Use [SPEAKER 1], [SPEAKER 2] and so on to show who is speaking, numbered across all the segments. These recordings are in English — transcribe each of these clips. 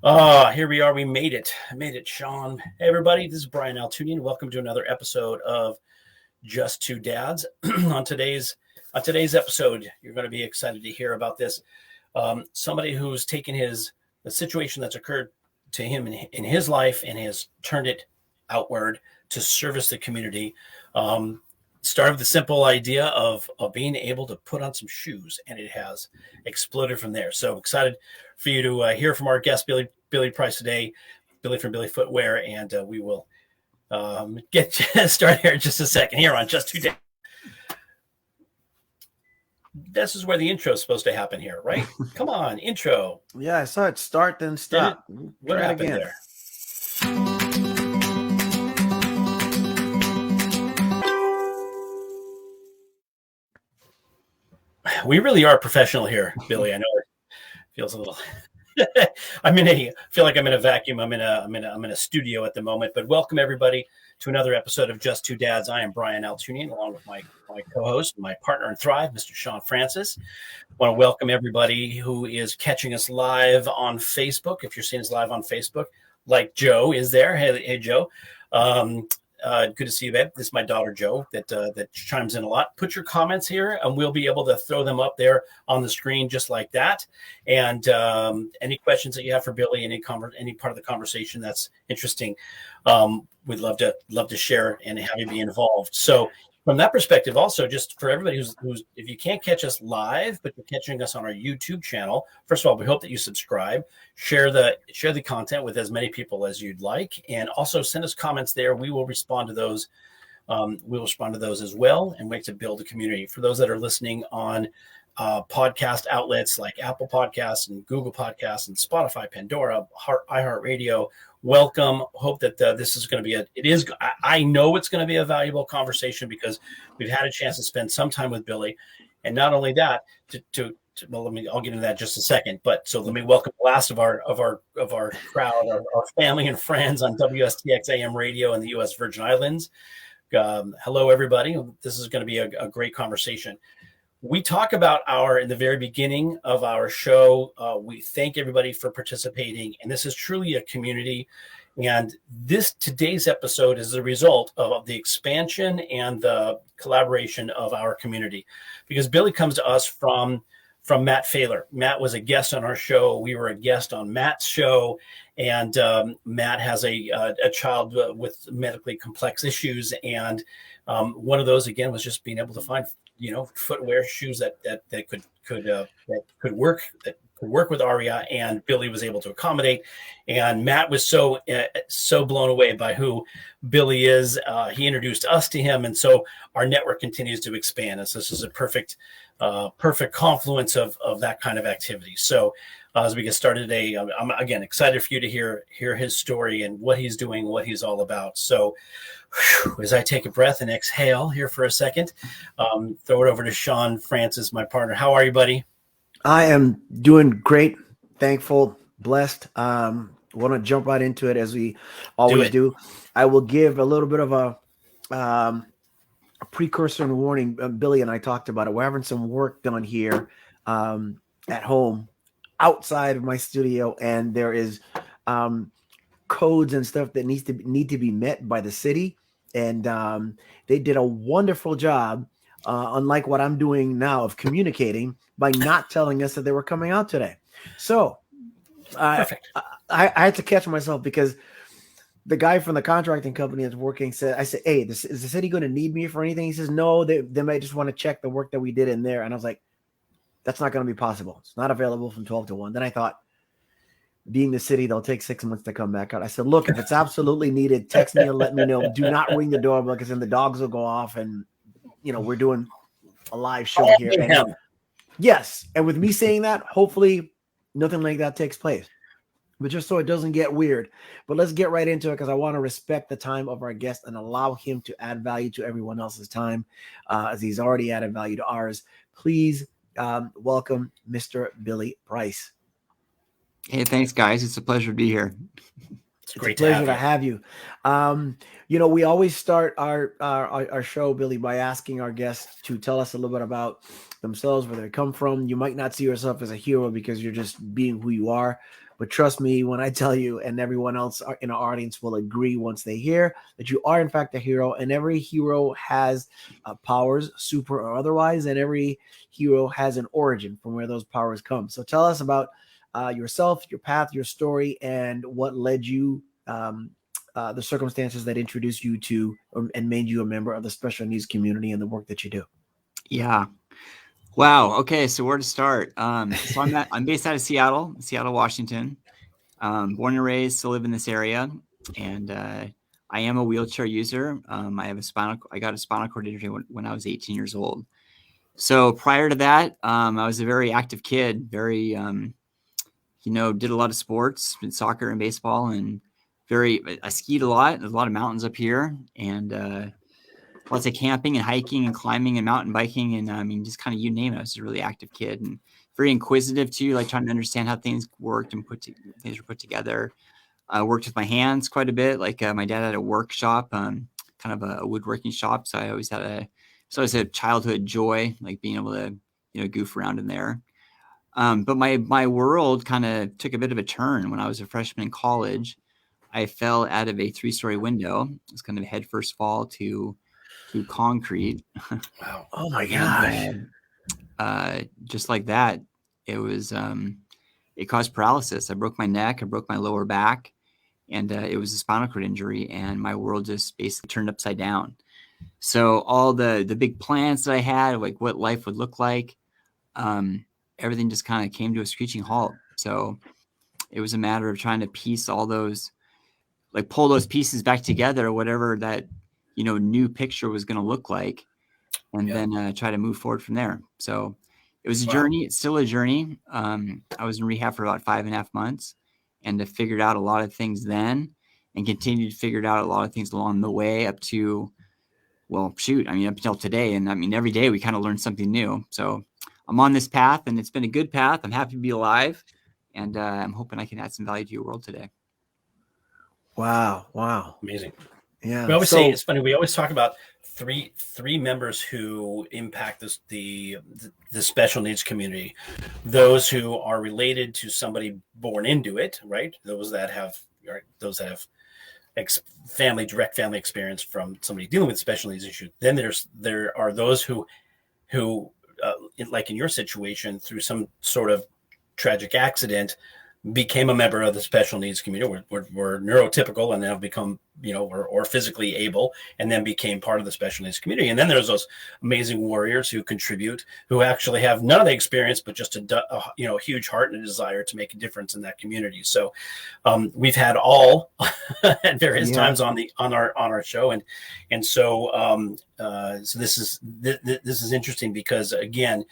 [SPEAKER 1] Here we are. We made it. I made it, Shawn. Hey, everybody. This is Brian Altunian. Welcome to another episode of Just Two Dads. on today's episode, you're going to be excited to hear about this. Somebody who's taken the situation that's occurred to him in his life and has turned it outward to service the community. Started with the simple idea of being able to put on some shoes, and it has exploded from there. So excited for you to hear from our guest, Billy Price today, Billy from Billy Footwear, and we will get started here in just a second here on Just Two Days. This is where the intro is supposed to happen here, right? Come on, intro.
[SPEAKER 2] Yeah, I saw it start, then stop.
[SPEAKER 1] What happened there? We really are professional here, Billy. I know it feels a little. Feel like I'm in a vacuum. I'm in a studio at the moment. But welcome everybody to another episode of Just Two Dads. I am Brian Altunian, along with my co-host, my partner in Thrive, Mr. Shawn Francis. I want to welcome everybody who is catching us live on Facebook. If you're seeing us live on Facebook, like Joe is there. Hey Joe. Good to see you, babe. This is my daughter, Joe, that chimes in a lot. Put your comments here, and we'll be able to throw them up there on the screen just like that. And any questions that you have for Billy, any part of the conversation that's interesting, we'd love to share and have you be involved. So from that perspective, also, just for everybody who's if you can't catch us live, but you're catching us on our YouTube channel, first of all, we hope that you subscribe, share the content with as many people as you'd like, and also send us comments there. We will respond to those. We'll respond to those as well, and wait to build a community. For those that are listening on podcast outlets like Apple Podcasts and Google Podcasts and Spotify, Pandora, iHeartRadio, welcome. Hope that this is going to be I know it's going to be a valuable conversation because we've had a chance to spend some time with Billy, and not only that, I'll get into that in just a second. But so let me welcome the last of our crowd, our family and friends on WSTX AM radio in the U.S. Virgin Islands. Hello, everybody. This is going to be a great conversation. We talk about in the very beginning of our show, we thank everybody for participating, and this is truly a community. And today's episode is the result of the expansion and the collaboration of our community, because Billy comes to us from Matt Failer. Matt was a guest on our show. We were a guest on Matt's show, and Matt has a child with medically complex issues, and one of those again was just being able to find footwear, shoes that could work with Aria, and Billy was able to accommodate. And Matt was so blown away by who Billy is. He introduced us to him, and so our network continues to expand. And so this is a perfect confluence of that kind of activity. So as we get started today, I'm again excited for you to hear his story and what he's doing, what he's all about. So as I take a breath and exhale here for a second, throw it over to Shawn Francis, my partner. How are you, buddy?
[SPEAKER 2] I am doing great, thankful, blessed. Want to jump right into it as we always do. I will give a little bit of a precursor and warning. Billy and I talked about it. We're having some work done here at home outside of my studio, and there is codes and stuff that need to be met by the city. And they did a wonderful job, unlike what I'm doing now, of communicating by not telling us that they were coming out today. So I had to catch myself because the guy from the contracting company that's working said, hey, is the city going to need me for anything? He says, no, they might just want to check the work that we did in there. And I was like, that's not going to be possible. It's not available from 12 to 1. Then I thought, being the city, they'll take 6 months to come back out. I said, look, if it's absolutely needed, text me and let me know. Do not ring the doorbell, because then the dogs will go off, and we're doing a live show here. And, yes, and with me saying that, hopefully nothing like that takes place. But just so it doesn't get weird. But let's get right into it, because I want to respect the time of our guest and allow him to add value to everyone else's time, as he's already added value to ours. Please welcome Mr. Billy Price.
[SPEAKER 3] Hey, thanks, guys. It's a pleasure to be here.
[SPEAKER 2] It's a pleasure to have you. We always start our show, Billy, by asking our guests to tell us a little bit about themselves, where they come from. You might not see yourself as a hero because you're just being who you are. But trust me when I tell you, and everyone else in our audience will agree once they hear that you are, in fact, a hero. And every hero has powers, super or otherwise. And every hero has an origin from where those powers come. So tell us about yourself, your path, your story, and what led you, the circumstances that introduced you to and made you a member of the special needs community and the work that you do.
[SPEAKER 3] Yeah. Wow. Okay. So where to start? So I'm based out of Seattle, Washington. Born and raised, still live in this area, and I am a wheelchair user. I got a spinal cord injury when I was 18 years old. So prior to that, I was a very active kid, very did a lot of sports, did soccer and baseball, and I skied a lot. There's a lot of mountains up here, and lots of camping and hiking and climbing and mountain biking. And just kind of, you name it. I was a really active kid and very inquisitive too, like trying to understand how things worked and things were put together. I worked with my hands quite a bit. Like my dad had a workshop, kind of a woodworking shop. So I always had a childhood joy, like being able to, goof around in there. But my world kind of took a bit of a turn when I was a freshman in college. I fell out of a 3-story window. It was kind of a head first fall to concrete.
[SPEAKER 1] Wow.
[SPEAKER 2] Oh my gosh.
[SPEAKER 3] Just like that, it caused paralysis. I broke my neck, I broke my lower back, and it was a spinal cord injury, and my world just basically turned upside down. So all the big plans that I had, like what life would look like, everything just kind of came to a screeching halt. So it was a matter of trying to piece all those, like pull those pieces back together, whatever that, new picture was going to look like, and then try to move forward from there. So it was a journey. It's still a journey. I was in rehab for about 5.5 months, and I figured out a lot of things then, and continued to figure out a lot of things along the way up to, up until today. And every day we kind of learn something new. So I'm on this path, and it's been a good path. I'm happy to be alive, and I'm hoping I can add some value to your world today.
[SPEAKER 2] Wow.
[SPEAKER 1] Amazing.
[SPEAKER 2] Yeah.
[SPEAKER 1] We always say, it's funny, we always talk about three members who impact the special needs community. Those who are related to somebody born into it, right? Those that have direct family experience from somebody dealing with special needs issues. Then there are those who like in your situation, through some sort of tragic accident, became a member of the special needs community. Were neurotypical and have become, or physically able, and then became part of the special needs community. And then there's those amazing warriors who contribute, who actually have none of the experience, but just a huge heart and a desire to make a difference in that community. So we've had all at various times on our show, and so this is interesting because, again.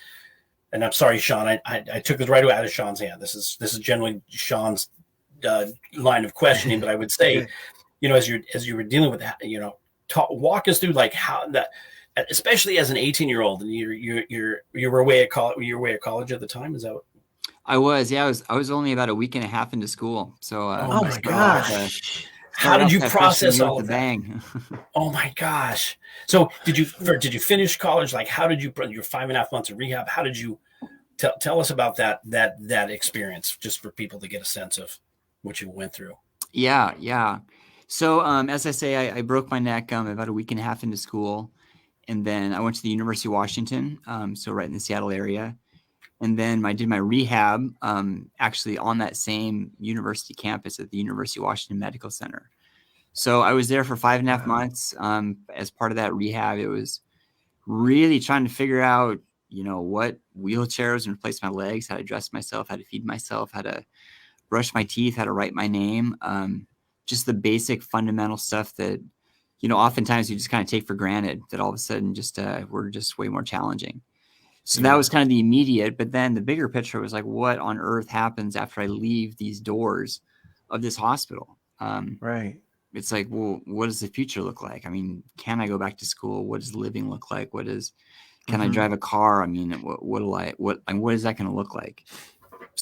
[SPEAKER 1] And I'm sorry, Shawn, I took this right out of Shawn's hand. This is generally Shawn's line of questioning, but I would say, as you were dealing with that, walk us through like how that, especially as an 18-year-old, and you were away at college. Were you away at college at the time? Is that what?
[SPEAKER 3] I was, yeah. I was only about a week and a half into school. So
[SPEAKER 2] oh my gosh.
[SPEAKER 1] How did you process all of that?
[SPEAKER 3] Bang.
[SPEAKER 1] Oh my gosh! So did you finish college? Like, how did you? Your 5.5 months of rehab. How did you? Tell us about that experience, just for people to get a sense of what you went through.
[SPEAKER 3] Yeah. So as I say, I broke my neck about a week and a half into school, and then I went to the University of Washington, so right in the Seattle area. And then I did my rehab actually on that same university campus at the University of Washington Medical Center. So I was there for 5.5 months. As part of that rehab, it was really trying to figure out, what wheelchairs and replace my legs, how to dress myself, how to feed myself, how to brush my teeth, how to write my name. Just the basic fundamental stuff that, oftentimes you just kind of take for granted, that all of a sudden we're just way more challenging. So that was kind of the immediate, but then the bigger picture was like, what on earth happens after I leave these doors of this hospital?
[SPEAKER 2] Right.
[SPEAKER 3] It's like, well, what does the future look like? Can I go back to school? What does living look like? Can I drive a car? What is that going to look like?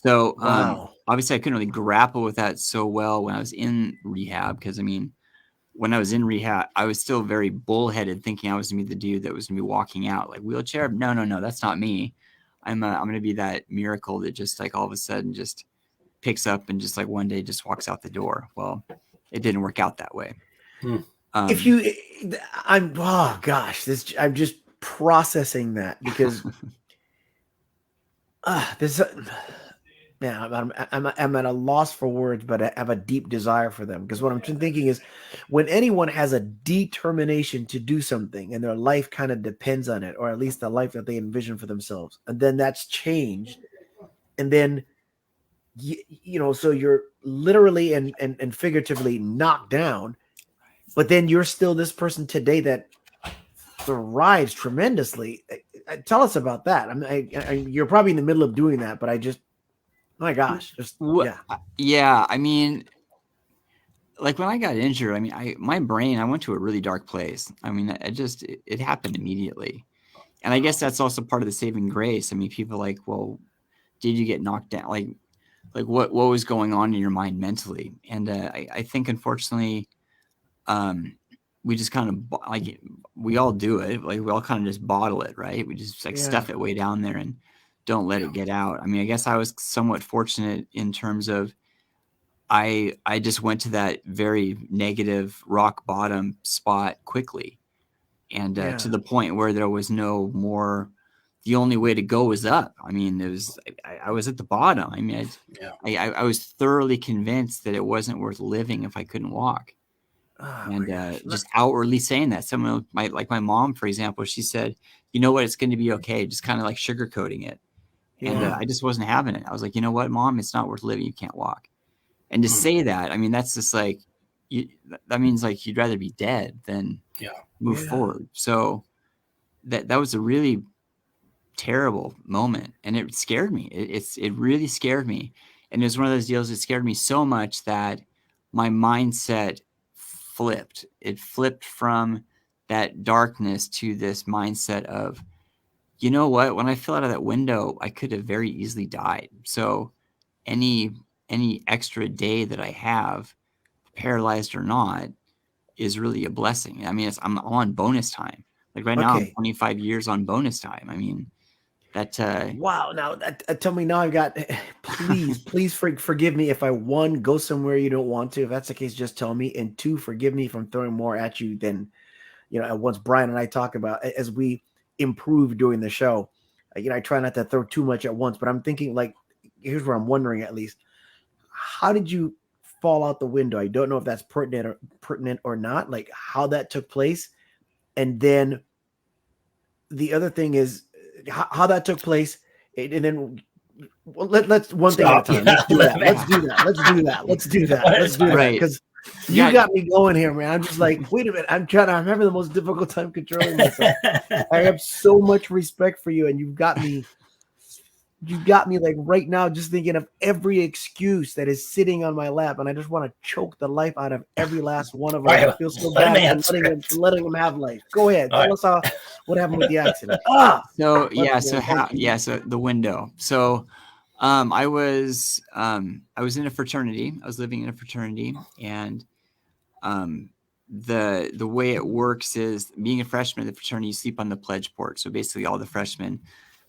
[SPEAKER 3] So
[SPEAKER 2] Wow.
[SPEAKER 3] obviously I couldn't really grapple with that so well when I was in rehab, because I mean, when I was in rehab, I was still very bullheaded, thinking I was gonna be the dude that was gonna be walking out like wheelchair. No, that's not me. I'm gonna be that miracle that just like all of a sudden just picks up and just like one day just walks out the door. Well, it didn't work out that way.
[SPEAKER 2] If you, oh gosh, I'm just processing that because this, man, I'm at a loss for words, but I have a deep desire for them, because what I'm thinking is when anyone has a determination to do something and their life kind of depends on it, or at least the life that they envision for themselves, and then that's changed, and then so you're literally and figuratively knocked down, but then you're still this person today that thrives tremendously. Tell us about that. You're probably in the middle of doing that, but my gosh,
[SPEAKER 3] yeah. I mean, like when I got injured, I mean, my brain, I went to a really dark place. I mean, it happened immediately. And I guess that's also part of the saving grace. I mean, people are like, well, did you get knocked down? Like what was going on in your mind mentally? And I think, unfortunately, we just kind of like, we all do it. Like we all kind of just bottle it, right? We just like stuff it way down there and don't let it get out. I mean, I guess I was somewhat fortunate in terms of I just went to that very negative rock bottom spot quickly. And to the point where there was no more, the only way to go was up. I mean, I was at the bottom. I mean, I was thoroughly convinced that it wasn't worth living if I couldn't walk. Just outwardly saying that. Someone like my mom, for example, she said, you know what, it's going to be okay. Just kind of like sugarcoating it. And I just wasn't having it. I was like, you know what, Mom, it's not worth living. You can't walk. And to say that, I mean, that's just like, that means like you'd rather be dead than move forward. So that was a really terrible moment, and it scared me. It really scared me. And it was one of those deals that scared me so much that my mindset flipped. It flipped from that darkness to this mindset of, you know what, when I fell out of that window, I could have very easily died. So any extra day that I have, paralyzed or not, is really a blessing. I mean, I'm on bonus time. Like right now, I'm 25 years on bonus time. I mean, that.
[SPEAKER 2] Wow. Now, tell me now. I've got. Please forgive me if I, one, go somewhere you don't want to. If that's the case, just tell me. And two, forgive me if I'm throwing more at you than, once Brian and I talk about as we improve doing the show. I try not to throw too much at once, but I'm thinking, like, here's where I'm wondering, at least, how did you fall out the window? I don't know if that's pertinent or not, like how that took place. And then the other thing is how that took place. And then let's one thing at a time. Let's do that. Let's do that. Because you got me going here, man. I'm just like, wait a minute. I'm having the most difficult time controlling myself. I have so much respect for you, and you've got me like right now just thinking of every excuse that is sitting on my lap, and I just want to choke the life out of every last one of them. I feel so bad letting them have life. Go ahead. Tell us what happened with the accident.
[SPEAKER 3] So the window. So I was in a fraternity. I was living in a fraternity, and the way it works is, being a freshman in the fraternity, you sleep on the pledge port. So basically all the freshmen,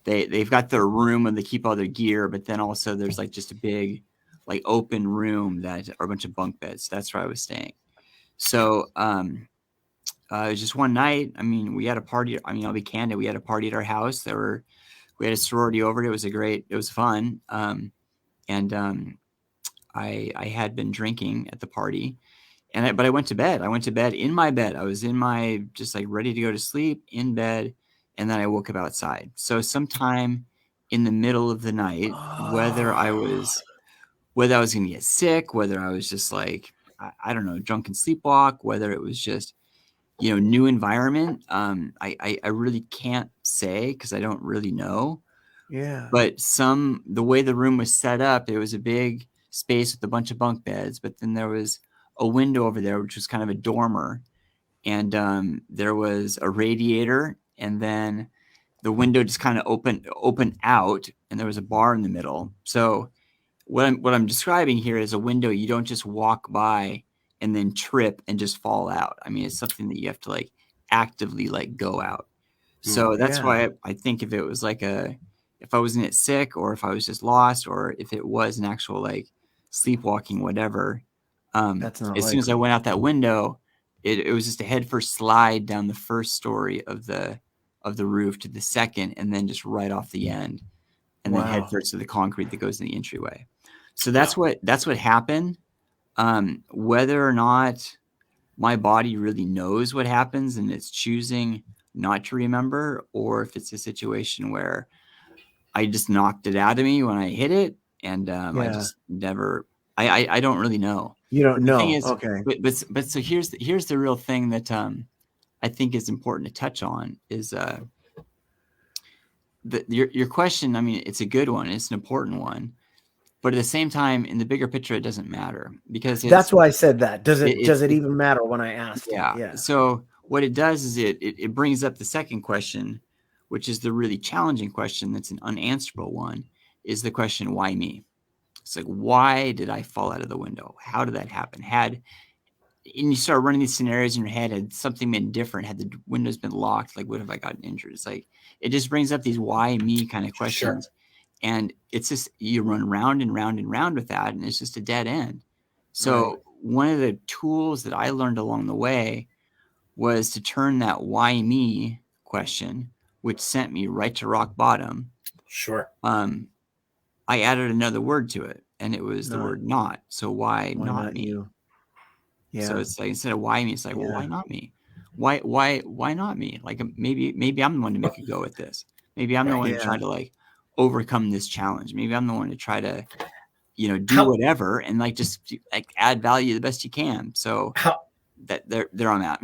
[SPEAKER 3] they've got their room and they keep all their gear, but then also there's like just a big like open room that are a bunch of bunk beds. That's where I was staying. So it was just one night. I mean, we had a party. I mean, I'll be candid. We had a party at our house. We had a sorority over. It was fun. I had been drinking at the party, but I went to bed. I went to bed in my bed. I was in my, just like ready to go to sleep in bed. And then I woke up outside. So sometime in the middle of the night, whether I was going to get sick, whether I was just like, I don't know, drunken sleepwalk, whether it was just, new environment. I really can't say, because I don't really know.
[SPEAKER 2] Yeah.
[SPEAKER 3] But the way the room was set up, it was a big space with a bunch of bunk beds, but then there was a window over there, which was kind of a dormer. And there was a radiator, and then the window just kind of opened out, and there was a bar in the middle. So what I'm describing here is a window you don't just walk by and then trip and just fall out. I mean, it's something that you have to like actively like go out. So that's why I think if it was like if I wasn't it sick, or if I was just lost, or if it was an actual like sleepwalking, whatever,
[SPEAKER 2] that's not
[SPEAKER 3] as soon as I went out that window, it was just a head first slide down the first story of the roof to the second, and then just right off the end, and then head first to the concrete that goes in the entryway. So that's what happened. Whether or not my body really knows what happens and it's choosing not to remember, or if it's a situation where I just knocked it out of me when I hit it, and I just never. I don't really know.
[SPEAKER 2] You don't know.
[SPEAKER 3] The thing is,
[SPEAKER 2] okay.
[SPEAKER 3] But so here's the real thing that I think is important to touch on is your question. I mean, it's a good one. It's an important one. But at the same time, in the bigger picture, it doesn't matter, because
[SPEAKER 2] that's why I said that. Does it even matter when I asked?
[SPEAKER 3] Yeah. So what it does is it brings up the second question, which is the really challenging question. That's an unanswerable one. Is the question, why me? It's like, why did I fall out of the window? How did that happen? And you start running these scenarios in your head. Had something been different? Had the windows been locked? Like, what if I gotten injured? It's like, it just brings up these why me kind of questions. Sure. And it's just, you run round and round and round with that, and it's just a dead end. So one of the tools that I learned along the way was to turn that why me question, which sent me right to rock bottom.
[SPEAKER 1] Sure.
[SPEAKER 3] I added another word to it, and it was the word not. So why not me?
[SPEAKER 2] You? Yeah.
[SPEAKER 3] So it's like, instead of why me, it's like, well, why not me? Why not me? Like, maybe I'm the one to make a go at this. Maybe I'm the one to try to like overcome this challenge. Maybe I'm the one to try to, do whatever and like just like add value the best you can. So there I'm at.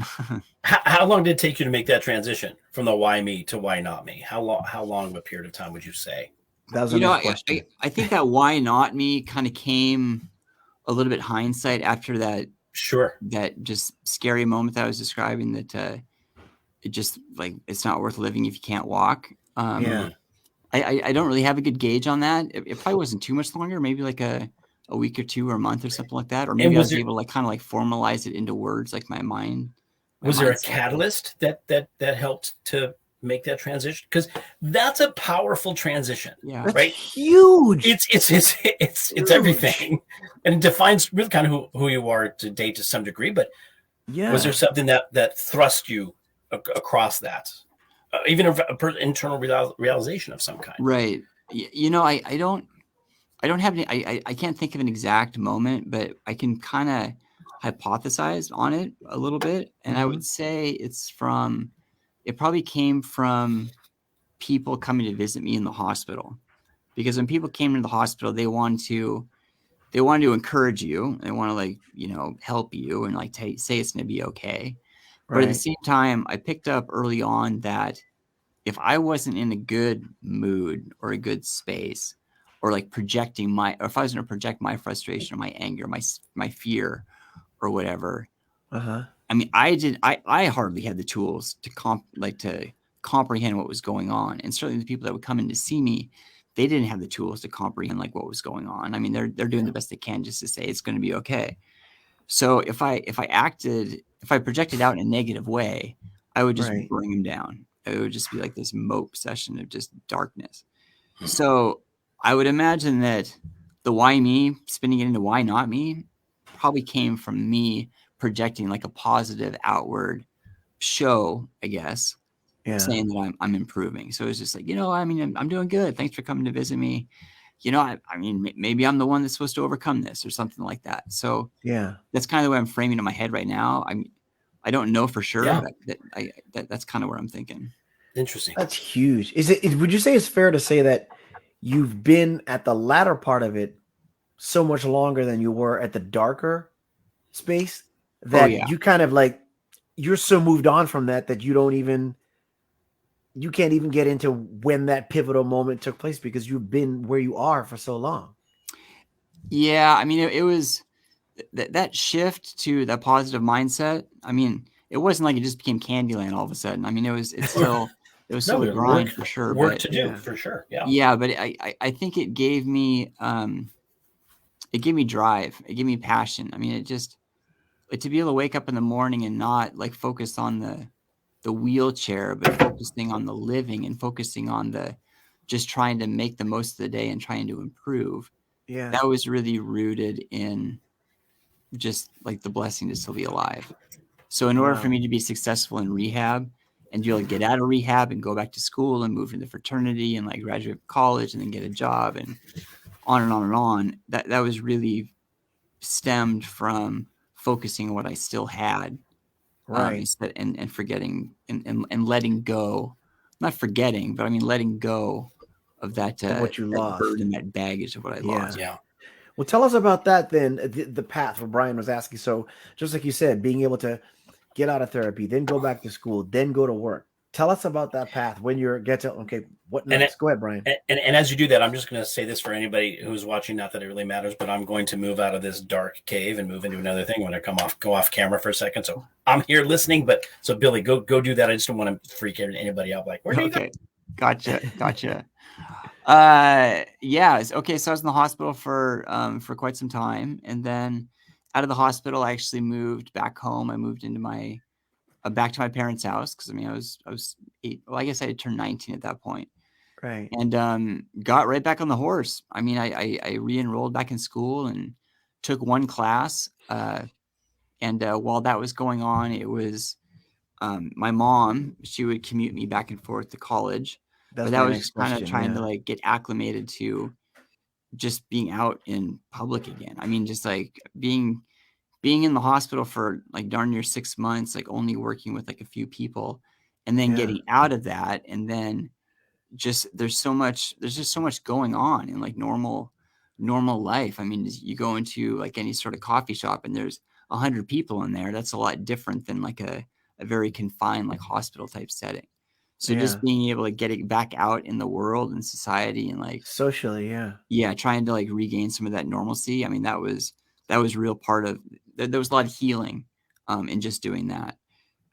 [SPEAKER 1] How long did it take you to make that transition from the why me to why not me? How long of a period of time would you say?
[SPEAKER 2] That was a nice question.
[SPEAKER 3] I think that why not me kind of came a little bit hindsight after that.
[SPEAKER 1] Sure.
[SPEAKER 3] That just scary moment that I was describing, that it just like, it's not worth living if you can't walk. I don't really have a good gauge on that. It probably wasn't too much longer, maybe like a week or two or a month or something like that. Or maybe I was able to like kind of like formalize it into words, like my mind.
[SPEAKER 1] Was there a catalyst that helped to make that transition? Because that's a powerful transition.
[SPEAKER 3] Yeah.
[SPEAKER 2] That's
[SPEAKER 1] right.
[SPEAKER 2] Huge.
[SPEAKER 1] It's everything. And it defines really kind of who you are today to some degree. But was there something that thrust you across that? Even an internal realization of some kind.
[SPEAKER 3] Right. I don't have any, I can't think of an exact moment, but I can kind of hypothesize on it a little bit. And I would say it probably came from people coming to visit me in the hospital, because when people came into the hospital, they wanted to encourage you. They want to like, help you and like say it's going to be okay. But at the same time, I picked up early on that if I wasn't in a good mood or a good space, or like if I was going to project my frustration or my anger, my fear or whatever, I mean, I hardly had the tools to comprehend what was going on. And certainly the people that would come in to see me, they didn't have the tools to comprehend like what was going on. I mean, they're doing the best they can just to say it's going to be okay. So if I projected out in a negative way, I would just bring them down. It would just be like this mope session of just darkness. So I would imagine that the why me, spinning it into why not me, probably came from me projecting like a positive outward show, I guess, saying that I'm improving. So it's just like, I'm doing good. Thanks for coming to visit me. I mean, maybe I'm the one that's supposed to overcome this or something like that. So that's kind of the way I'm framing it in my head right now. I don't know for sure, but that's kind of where I'm thinking.
[SPEAKER 1] Interesting.
[SPEAKER 2] That's huge. Would you say it's fair to say that you've been at the latter part of it so much longer than you were at the darker space that you kind of like, you're so moved on from that you can't even get into when that pivotal moment took place, because you've been where you are for so long.
[SPEAKER 3] Yeah. I mean, it was that shift to that positive mindset. I mean, it wasn't like it just became Candyland all of a sudden. I mean, it was still a grind for sure.
[SPEAKER 1] Work to do for sure. Yeah.
[SPEAKER 3] Yeah. But I think it gave me, it gave me drive. It gave me passion. I mean, to be able to wake up in the morning and not like focus on the wheelchair, but focusing on the living and focusing on just trying to make the most of the day and trying to improve.
[SPEAKER 2] Yeah.
[SPEAKER 3] That was really rooted in just like the blessing to still be alive. So in order for me to be successful in rehab and to be able to get out of rehab and go back to school and move into fraternity and like graduate college and then get a job and on and on and on, that was really stemmed from focusing on what I still had.
[SPEAKER 2] Right.
[SPEAKER 3] And forgetting and letting go, not forgetting, but I mean, letting go of that,
[SPEAKER 2] what you
[SPEAKER 3] that
[SPEAKER 2] lost.
[SPEAKER 3] burden, that baggage of what I lost.
[SPEAKER 1] Yeah.
[SPEAKER 2] Well, tell us about that then, the path where Brian was asking. So just like you said, being able to get out of therapy, then go back to school, then go to work. Tell us about that path when you're what next? Go ahead, Brian.
[SPEAKER 1] And as you do that, I'm just going to say this for anybody who's watching, not that it really matters, but I'm going to move out of this dark cave and move into another thing when I go off camera for a second. So I'm here listening, but so Billy, go do that. I just don't want to freak anybody out. Like, where do you go?
[SPEAKER 3] Gotcha. Yeah. Okay. So I was in the hospital for quite some time, and then out of the hospital, I actually moved back home. I moved into back to my parents' house because I mean I was 8. Well, I guess I had turned 19 at that point,
[SPEAKER 2] Right.
[SPEAKER 3] and got right back on the horse. I mean, I re-enrolled back in school and took one class. And while that was going on, it was my mom. She would commute me back and forth to college. But that was just kind of trying to like get acclimated to just being out in public again. I mean, just like being in the hospital for like darn near 6 months, like only working with like a few people, and then getting out of that, and then just there's just so much going on in like normal life. I mean, you go into like any sort of coffee shop and there's 100 people in there. That's a lot different than like a very confined like hospital type setting. So just being able to get it back out in the world and society and like
[SPEAKER 2] socially,
[SPEAKER 3] trying to like regain some of that normalcy. I mean, that was real part of. There was a lot of healing in just doing that.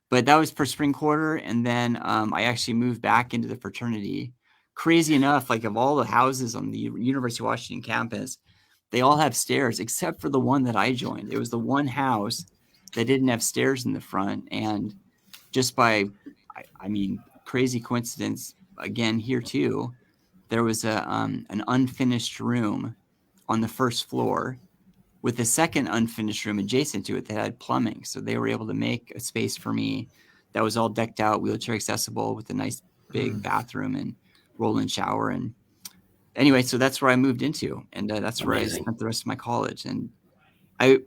[SPEAKER 3] But that was for spring quarter, and then I actually moved back into the fraternity. Crazy enough, like of all the houses on the University of Washington campus, they all have stairs except for the one that I joined. It was the one house that didn't have stairs in the front, and just by, I mean, crazy coincidence again here too, there was an unfinished room on the first floor with a second unfinished room adjacent to it that had plumbing. So they were able to make a space for me that was all decked out, wheelchair accessible, with a nice big bathroom and roll-in shower. And anyway, so that's where I moved into, and that's where I spent the rest of my college. And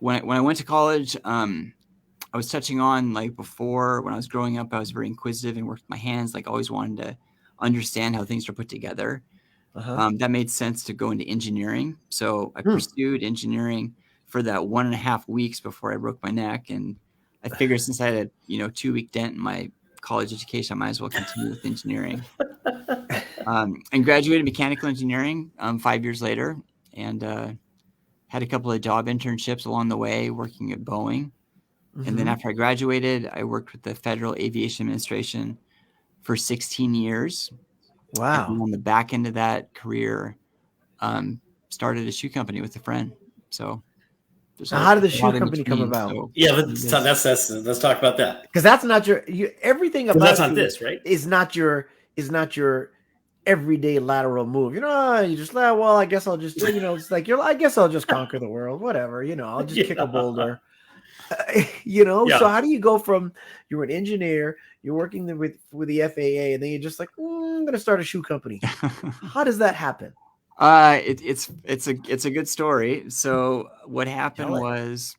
[SPEAKER 3] when I went to college, I was touching on like before, when I was growing up, I was very inquisitive and worked with my hands, like always wanted to understand how things are put together. That made sense to go into engineering. So I pursued engineering for that 1.5 weeks before I broke my neck. And I figured since I had a 2-week dent in my college education, I might as well continue with engineering. And graduated mechanical engineering 5 years later, and had a couple of job internships along the way working at Boeing. And then after I graduated, I worked with the Federal Aviation Administration for 16 years.
[SPEAKER 2] Wow.
[SPEAKER 3] And on the back end of that career, started a shoe company with a friend. So
[SPEAKER 2] how did the shoe company come about?
[SPEAKER 1] So, let's talk about that.
[SPEAKER 2] Because that's not everything about
[SPEAKER 1] that's not this, right?
[SPEAKER 2] Is not your everyday lateral move. You just well, I guess I'll just it's like I guess I'll just conquer the world, whatever. I'll just kick a boulder. So how do you go from you're an engineer, you're working with the FAA, and then you're just like, I'm going to start a shoe company? How does that happen?
[SPEAKER 3] It's a good story. So what happened was,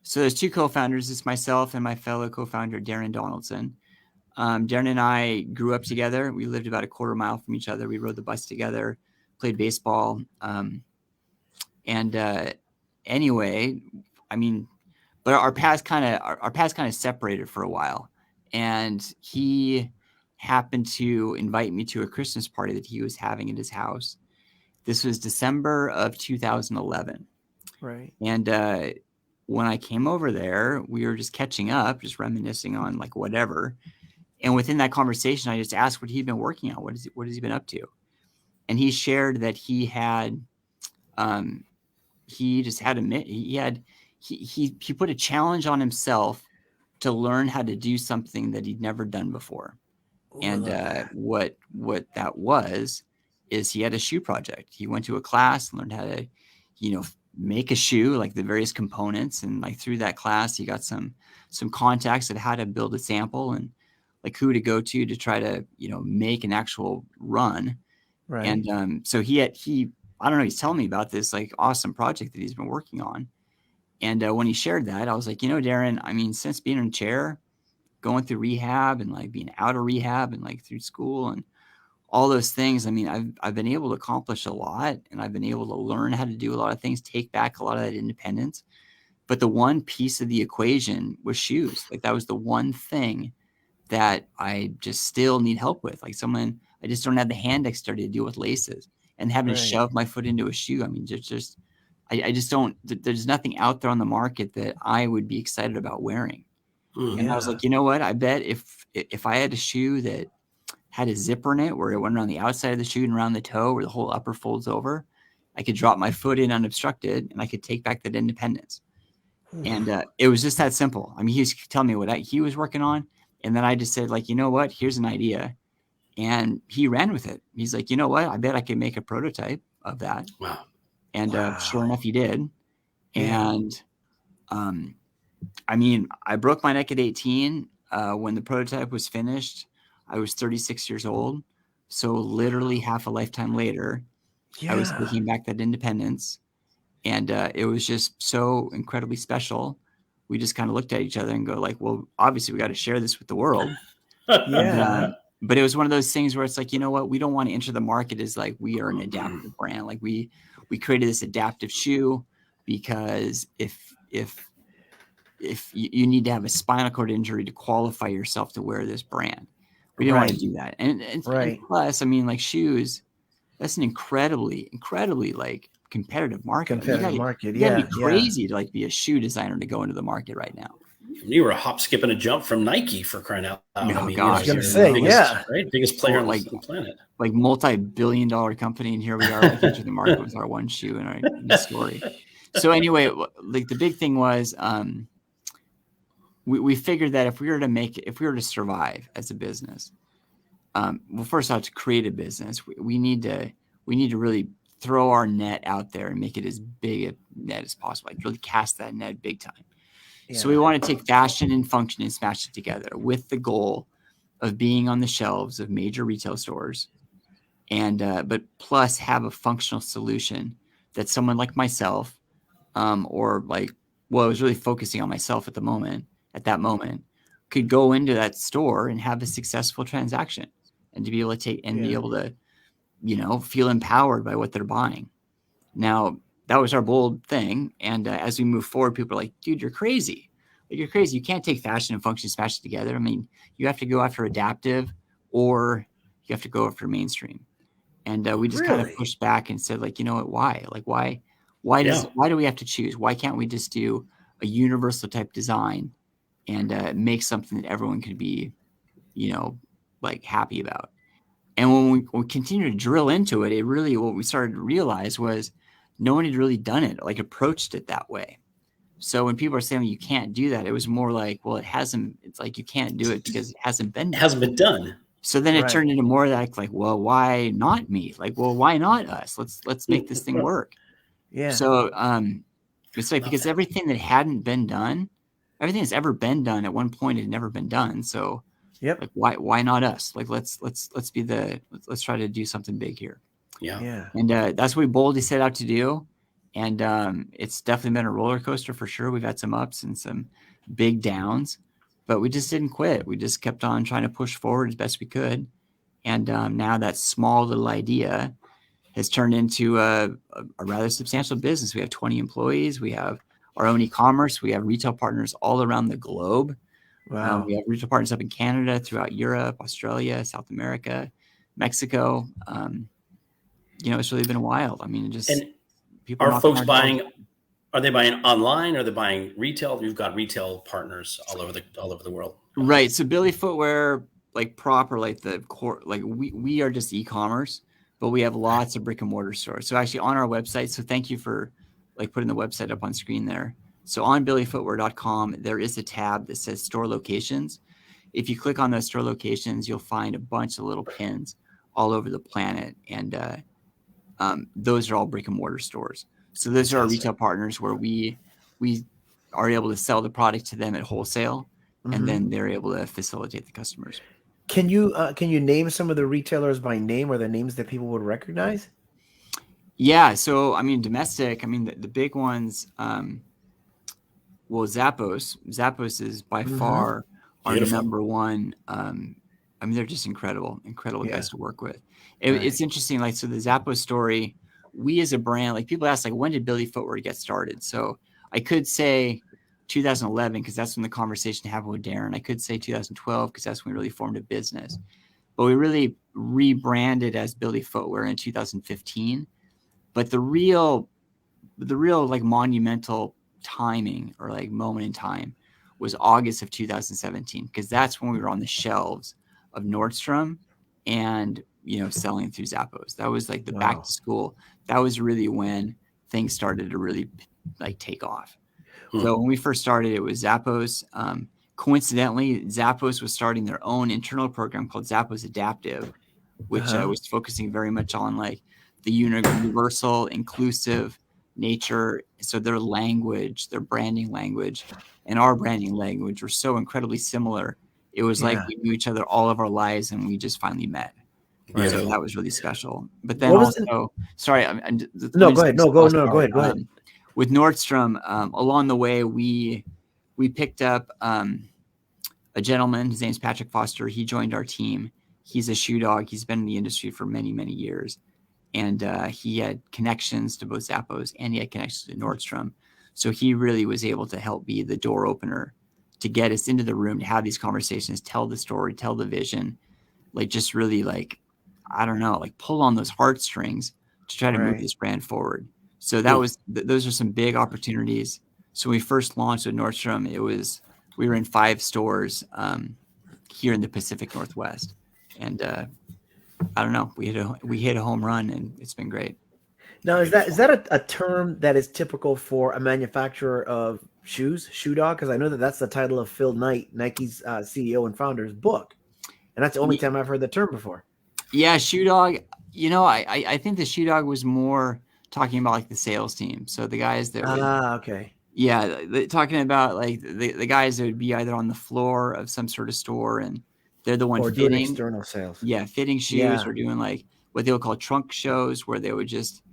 [SPEAKER 3] so there's two co-founders. It's myself and my fellow co-founder, Darin Donaldson. Darin and I grew up together. We lived about a quarter mile from each other. We rode the bus together, played baseball. Anyway, I mean, but our paths kind of separated for a while, and he happened to invite me to a Christmas party that he was having at his house. This was December of 2011.
[SPEAKER 2] Right.
[SPEAKER 3] And when I came over there, we were just catching up, just reminiscing on like whatever. And within that conversation, I just asked what he'd been working on. What has he been up to? And he shared that he had he just had he put a challenge on himself to learn how to do something that he'd never done before. And what that was is he had a shoe project. He went to a class, learned how to, make a shoe, like the various components. And like through that class, he got some contacts of how to build a sample and like who to go to try to, make an actual run.
[SPEAKER 2] Right.
[SPEAKER 3] And so I don't know, he's telling me about this like awesome project that he's been working on. And when he shared that, I was like, Darin, I mean, since being in a chair, going through rehab and like being out of rehab and like through school and all those things, I mean, I've been able to accomplish a lot, and I've been able to learn how to do a lot of things, take back a lot of that independence. But the one piece of the equation was shoes. Like that was the one thing that I just still need help with. Like I just don't have the hand dexterity to deal with laces and having to shove my foot into a shoe. I mean, I just don't, there's nothing out there on the market that I would be excited about wearing. And I was like, you know what? I bet if I had a shoe that had a zipper in it where it went around the outside of the shoe and around the toe where the whole upper folds over, I could drop my foot in unobstructed and I could take back that independence. And it was just that simple. I mean, he was telling me what he was working on. And then I just said, like, you know what? Here's an idea. And he ran with it. He's like, you know what? I bet I could make a prototype of that.
[SPEAKER 1] Wow.
[SPEAKER 3] And sure enough, he did. And I mean, I broke my neck at 18. When the prototype was finished, I was 36 years old. So literally half a lifetime later, I was taking back that independence. And it was just so incredibly special. We just kind of looked at each other and go like, well, obviously we got to share this with the world. But it was one of those things where it's like, you know what? We don't want to enter the market as like we are an adaptive brand. Like we created this adaptive shoe because if you need to have a spinal cord injury to qualify yourself to wear this brand, we didn't want to do that. And plus, I mean, like shoes, that's an incredibly like competitive market. You gotta be crazy to like be a shoe designer to go into the market right now.
[SPEAKER 1] You were a hop, skip, and a jump from Nike for crying out loud.
[SPEAKER 3] Oh,
[SPEAKER 1] I mean,
[SPEAKER 3] gosh.
[SPEAKER 1] biggest player on the planet.
[SPEAKER 3] Like multi-billion-dollar company, and here we are like entering the market with our one shoe and our story. So anyway, like the big thing was we figured that if we were to survive as a business, well, first off, to create a business, we need to really throw our net out there and make it as big a net as possible. Like really cast that net big time. Yeah. So we want to take fashion and function and smash it together with the goal of being on the shelves of major retail stores, and but plus have a functional solution that someone like myself, or like, well, I was really focusing on myself at that moment, could go into that store and have a successful transaction, and to be able to be able to, feel empowered by what they're buying. Now, that was our bold thing. And as we move forward, people are like, dude, you're crazy. Like, you're crazy. You can't take fashion and function, smash it together. I mean, you have to go after adaptive, or you have to go after mainstream. And we just kind of pushed back and said, like, you know what, why? Like, why do we have to choose? Why can't we just do a universal type design and make something that everyone could be, like happy about? And when we continue to drill into it, what we started to realize was no one had really done it, like approached it that way. So when people are saying you can't do that, it was more like, well, it's like you can't do it because it hasn't been
[SPEAKER 1] done.
[SPEAKER 3] So then it turned into more like, well, why not me? Like, well, why not us? Let's make this thing work. Yeah. So it's like, because everything that hadn't been done, everything that's ever been done at one point had never been done. So like, why not us? Like, let's try to do something big here.
[SPEAKER 1] Yeah.
[SPEAKER 3] And that's what we boldly set out to do. And it's definitely been a roller coaster for sure. We've had some ups and some big downs, but we just didn't quit. We just kept on trying to push forward as best we could. And now that small little idea has turned into a rather substantial business. We have 20 employees. We have our own e-commerce. We have retail partners all around the globe. Wow. We have retail partners up in Canada, throughout Europe, Australia, South America, Mexico. It's really been wild. I mean,
[SPEAKER 1] people are folks buying. Are they buying online? Or are they buying retail? You've got retail partners all over the world.
[SPEAKER 3] Right. So Billy Footwear, like proper, like the core, like we are just e-commerce, but we have lots of brick and mortar stores. So actually on our website. So thank you for like putting the website up on screen there. So on billyfootwear.com, there is a tab that says store locations. If you click on those store locations, you'll find a bunch of little pins all over the planet. And those are all brick and mortar stores. So those are our retail partners where we are able to sell the product to them at wholesale, and then they're able to facilitate the customers.
[SPEAKER 2] Can you name some of the retailers by name or the names that people would recognize?
[SPEAKER 3] Yeah. So, I mean, domestic, I mean, the big ones, well, Zappos. Zappos is by far our number one. I mean, they're just incredible guys to work with. It's interesting. Like, so the Zappos story, we as a brand, like people ask, like, when did Billy Footwear get started? So I could say 2011, because that's when the conversation happened with Darin. I could say 2012, because that's when we really formed a business. But we really rebranded as Billy Footwear in 2015. But the real like monumental timing or like moment in time was August of 2017, because that's when we were on the shelves of Nordstrom and, selling through Zappos. That was like the back to school. That was really when things started to really like take off. So when we first started, it was Zappos. Coincidentally, Zappos was starting their own internal program called Zappos Adaptive, which was focusing very much on like the universal, inclusive nature. So their language, their branding language, and our branding language were so incredibly similar. It was like we knew each other all of our lives, and we just finally met. Right. So that was really special. But then sorry, go ahead.
[SPEAKER 2] Go ahead.
[SPEAKER 3] With Nordstrom, along the way, we picked up a gentleman. His name's Patrick Foster. He joined our team. He's a shoe dog. He's been in the industry for many, many years. And he had connections to both Zappos and he had connections to Nordstrom. So he really was able to help be the door opener to get us into the room, to have these conversations, tell the story, tell the vision, like just really like, I don't know, like pull on those heartstrings to try to move this brand forward. So that was, those are some big opportunities. So when we first launched with Nordstrom, we were in 5 stores here in the Pacific Northwest. And I don't know, we hit a home run and it's been great.
[SPEAKER 2] Now, is that a term that is typical for a manufacturer of shoes, Shoe Dog? Because I know that's the title of Phil Knight, Nike's CEO and founder's book. And that's the only time I've heard the term before.
[SPEAKER 3] Yeah, Shoe Dog. I think the Shoe Dog was more talking about like the sales team. So the guys that
[SPEAKER 2] okay.
[SPEAKER 3] Yeah, talking about like the guys that would be either on the floor of some sort of store and they're the one
[SPEAKER 2] or
[SPEAKER 3] fitting
[SPEAKER 2] doing external sales.
[SPEAKER 3] Yeah, fitting shoes or doing like what they would call trunk shows where they would just,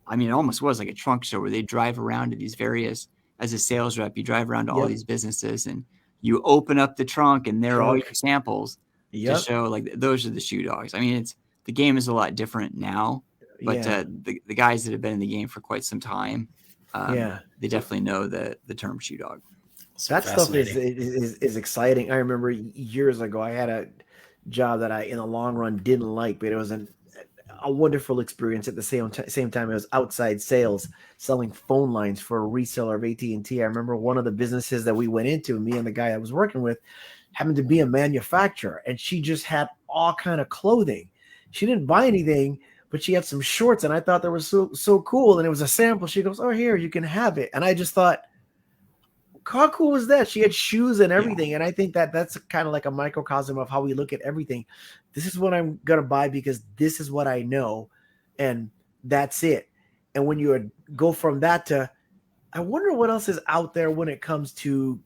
[SPEAKER 3] I mean, it almost was like a trunk show where they drive around to these various, as a sales rep, you drive around to all these businesses and you open up the trunk and there are all your samples to show like those are the Shoe Dogs. I mean, the game is a lot different now, but the guys that have been in the game for quite some time, they definitely know the term Shoe Dog.
[SPEAKER 2] That stuff is exciting. I remember years ago, I had a job that I, in the long run, didn't like, but it was a wonderful experience. At the same time, it was outside sales, selling phone lines for a reseller of AT&T. I remember one of the businesses that we went into, me and the guy I was working with, happened to be a manufacturer, and she just had all kind of clothing. She didn't buy anything, but she had some shorts, and I thought they were so cool. And it was a sample. She goes, "Oh, here, you can have it." And I just thought, how cool was that? She had shoes and everything. And I think that's kind of like a microcosm of how we look at everything. This is what I'm going to buy because this is what I know. And that's it. And when you go from that to, I wonder what else is out there when it comes to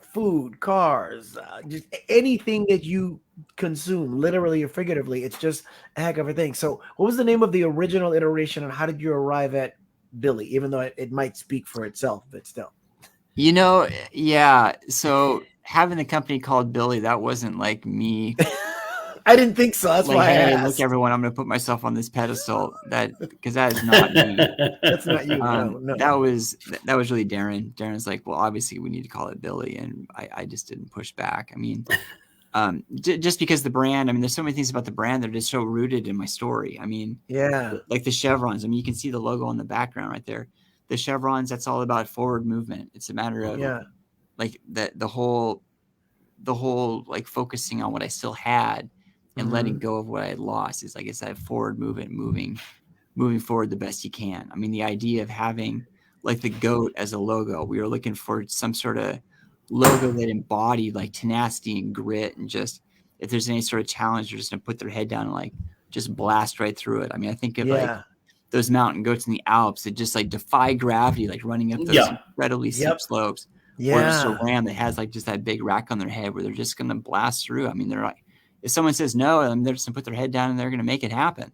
[SPEAKER 2] food, cars, just anything that you consume, literally or figuratively. It's just a heck of a thing. So what was the name of the original iteration and how did you arrive at Billy, even though it might speak for itself, but still?
[SPEAKER 3] So having the company called Billy, that wasn't like me.
[SPEAKER 2] I didn't think so. That's like, why I asked.
[SPEAKER 3] Look, everyone, I'm going to put myself on this pedestal. Because that is not me.
[SPEAKER 2] That's not you. No.
[SPEAKER 3] That was really Darin. Darin's like, well, obviously we need to call it Billy, and I just didn't push back. I mean, just because the brand. I mean, there's so many things about the brand that are just so rooted in my story. I mean, like the chevrons. I mean, you can see the logo on the background right there. The chevrons, that's all about forward movement. It's a matter of like the whole like focusing on what I still had and letting go of what I had lost. Is like it's that forward movement, moving forward the best you can. I mean, the idea of having like the goat as a logo. We were looking for some sort of logo that embodied like tenacity and grit, and just if there's any sort of challenge, they're just gonna put their head down and like just blast right through it. I mean, I think of like those mountain goats in the Alps that just like defy gravity, like running up those incredibly steep slopes. Or just a ram that has like just that big rack on their head where they're just gonna blast through. I mean, they're like, if someone says no, they're just gonna put their head down and they're gonna make it happen.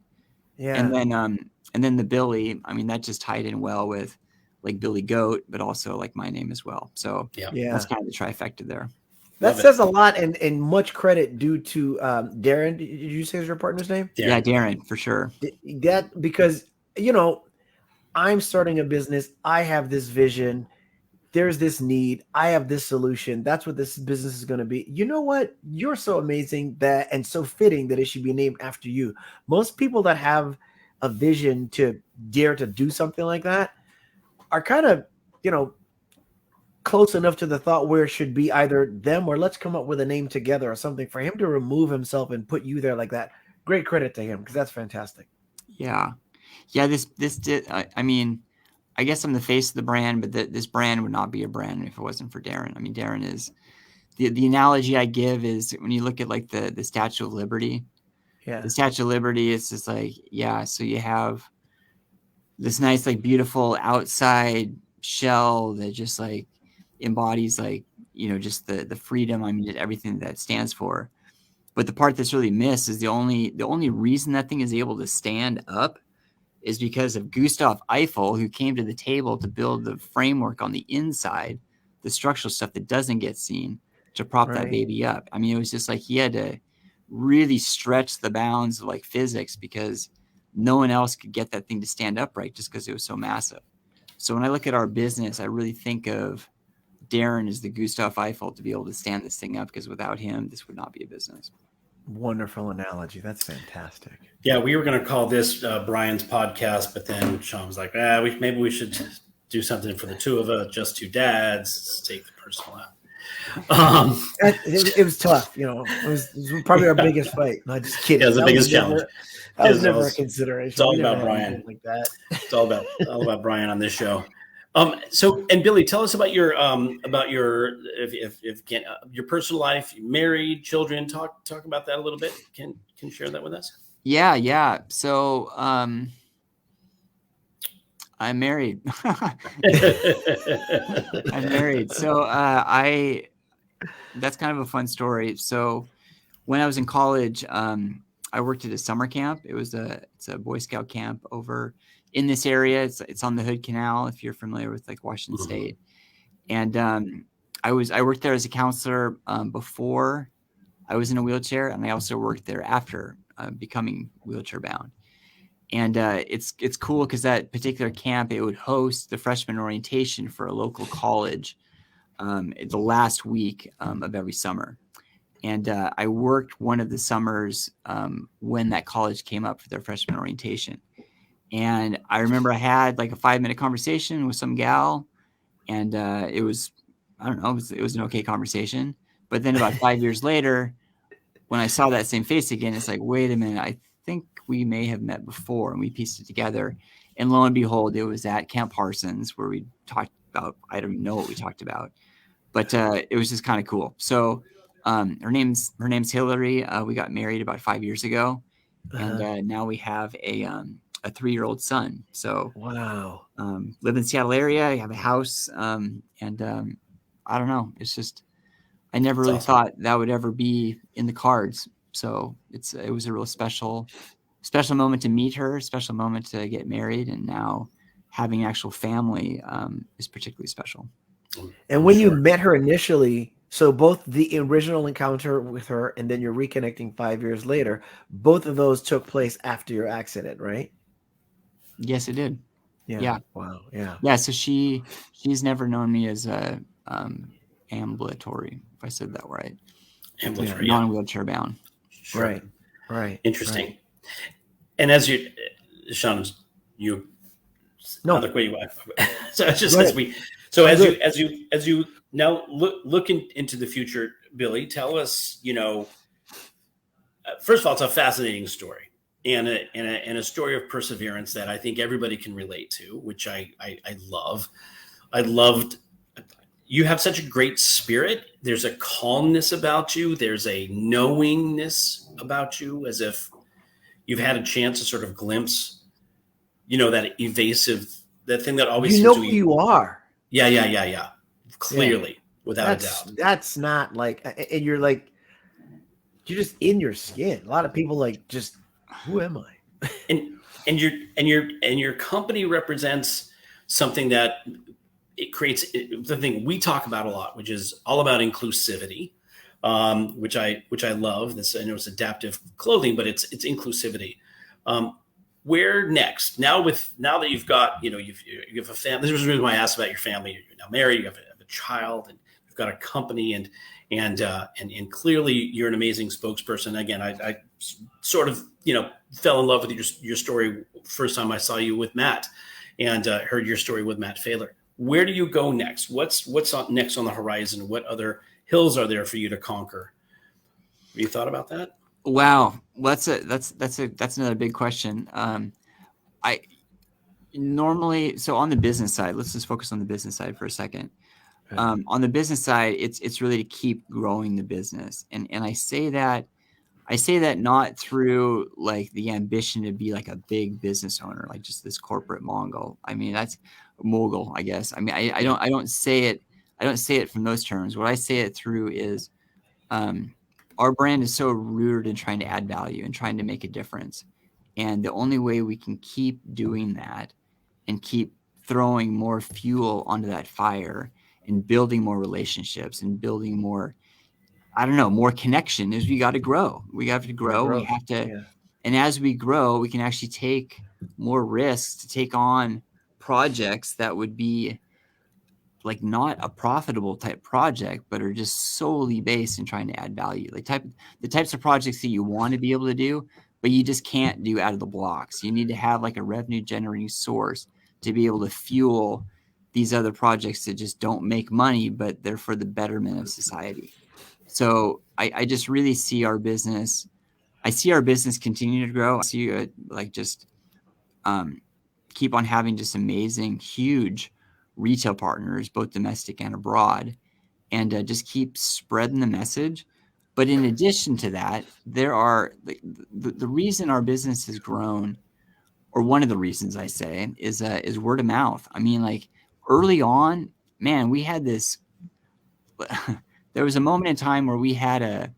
[SPEAKER 3] And then the Billy, I mean, that just tied in well with like Billy Goat, but also like my name as well. So that's kind of the trifecta there.
[SPEAKER 2] That says a lot, and much credit due to Darin. Did you say is your partner's name?
[SPEAKER 3] Yeah, Darin, for sure.
[SPEAKER 2] That because, you know, I'm starting a business. I have this vision. There's this need. I have this solution. That's what this business is going to be. You know what? You're so amazing that, and so fitting that it should be named after you. Most people that have a vision to dare to do something like that are kind of, you know, close enough to the thought where it should be either them or let's come up with a name together or something. For him to remove himself and put you there like that, great credit to him, because that's fantastic.
[SPEAKER 3] Yeah. This did. I mean, I guess I'm the face of the brand, but this brand would not be a brand if it wasn't for Darin. I mean, Darin is the analogy I give is when you look at like the Statue of Liberty. Yeah. The Statue of Liberty, it's just like, so you have this nice, like beautiful outside shell that just like embodies like, you know, just the freedom. I mean, everything that stands for. But the part that's really missed is the only reason that thing is able to stand up is because of Gustav Eiffel, who came to the table to build the framework on the inside, the structural stuff that doesn't get seen, to prop that baby up. I mean, it was just like he had to really stretch the bounds of like physics because no one else could get that thing to stand upright just because it was so massive. So when I look at our business, I really think of Darin as the Gustav Eiffel to be able to stand this thing up, because without him, this would not be a business.
[SPEAKER 2] Wonderful analogy. That's fantastic.
[SPEAKER 1] Yeah, we were going to call this Brian's podcast, but then Shawn was like, maybe we should do something for the two of us, just two dads. Let's take the personal out.
[SPEAKER 2] It was tough. You know, it was probably our biggest fight. No, just kidding.
[SPEAKER 1] Yeah, it was the biggest challenge.
[SPEAKER 2] That was never a consideration.
[SPEAKER 1] It's all about Brian.
[SPEAKER 2] Like that.
[SPEAKER 1] It's all about Brian on this show. So, and Billy, tell us about your if you can, your personal life, married, children. Talk about that a little bit. Can you share that with us?
[SPEAKER 3] Yeah. So, I'm married. I'm married. So, that's kind of a fun story. So, when I was in college, I worked at a summer camp. It's a Boy Scout camp over in this area. It's on the Hood Canal, if you're familiar with like Washington State. And I worked there as a counselor before I was in a wheelchair, and I also worked there after becoming wheelchair bound. And it's cool because that particular camp, it would host the freshman orientation for a local college the last week of every summer. And I worked one of the summers when that college came up for their freshman orientation. And I remember I had like a 5-minute conversation with some gal, and it was an okay conversation. But then about 5 years later, when I saw that same face again, it's like, wait a minute, I think we may have met before, and we pieced it together. And lo and behold, it was at Camp Parsons where we talked about, I don't even know what we talked about, but it was just kind of cool. So her name's Hillary. We got married about 5 years ago, and now we have a 3-year-old son. So
[SPEAKER 2] wow.
[SPEAKER 3] Live in the Seattle area. I have a house, and I don't know. It's just I never really thought that would ever be in the cards. So it was a real special moment to meet her, special moment to get married, and now having an actual family is particularly special.
[SPEAKER 2] And when you met her initially, so both the original encounter with her and then you're reconnecting 5 years later, both of those took place after your accident, right?
[SPEAKER 3] Yes, it did. Yeah.
[SPEAKER 2] Wow. Yeah.
[SPEAKER 3] Yeah. So she's never known me as a ambulatory, if I said that right.
[SPEAKER 1] Ambulatory,
[SPEAKER 3] non-wheelchair bound.
[SPEAKER 1] Sure.
[SPEAKER 2] Right.
[SPEAKER 1] Interesting. Right. And as you, Shawn, you. No. Look where you are. So it's just as you now look into the future, Billy, tell us. First of all, it's a fascinating story. and a story of perseverance that I think everybody can relate to, which I love. I loved. You have such a great spirit. There's a calmness about you. There's a knowingness about you, as if you've had a chance to sort of glimpse, that evasive, that thing that always
[SPEAKER 2] you
[SPEAKER 1] seems
[SPEAKER 2] know
[SPEAKER 1] to
[SPEAKER 2] who
[SPEAKER 1] be.
[SPEAKER 2] you are.
[SPEAKER 1] Yeah. Clearly, without a doubt.
[SPEAKER 2] That's not like, and you're like, you're just in your skin. A lot of people like, just, who am I?
[SPEAKER 1] And your company represents something that it creates the thing we talk about a lot, which is all about inclusivity, which I love. This, I know it's adaptive clothing, but it's inclusivity. Where next? Now that you've got, you have a family. This was the reason why I asked about your family. You're now married. You have a child, and you've got a company, and clearly you're an amazing spokesperson. Again, I sort of fell in love with your story first time I saw you with Matt, and heard your story with Matt Failer. Where do you go next? What's next on the horizon? What other hills are there for you to conquer? Have you thought about that?
[SPEAKER 3] Wow, that's another big question. I normally, so on the business side, let's just focus on the business side for a second. On the business side, it's really to keep growing the business, and I say that not through like the ambition to be like a big business owner, like just this corporate mogul. I mean, that's mogul, I guess. I mean, I don't say it from those terms. What I say it through is, our brand is so rooted in trying to add value and trying to make a difference. And the only way we can keep doing that and keep throwing more fuel onto that fire and building more relationships and building more, more connection is we got to grow. We have to grow. We have to. Yeah. And as we grow, we can actually take more risks to take on projects that would be like not a profitable type project, but are just solely based in trying to add value. Like the types of projects that you want to be able to do, but you just can't do out of the blocks. You need to have like a revenue generating source to be able to fuel these other projects that just don't make money, but they're for the betterment of society. So I just really see our business. I see our business continue to grow. I see it keep on having just amazing, huge retail partners, both domestic and abroad, and just keep spreading the message. But in addition to that, there are the reason our business has grown, or one of the reasons I say, is word of mouth. I mean, like early on, man, we had this. There was a moment in time where we had a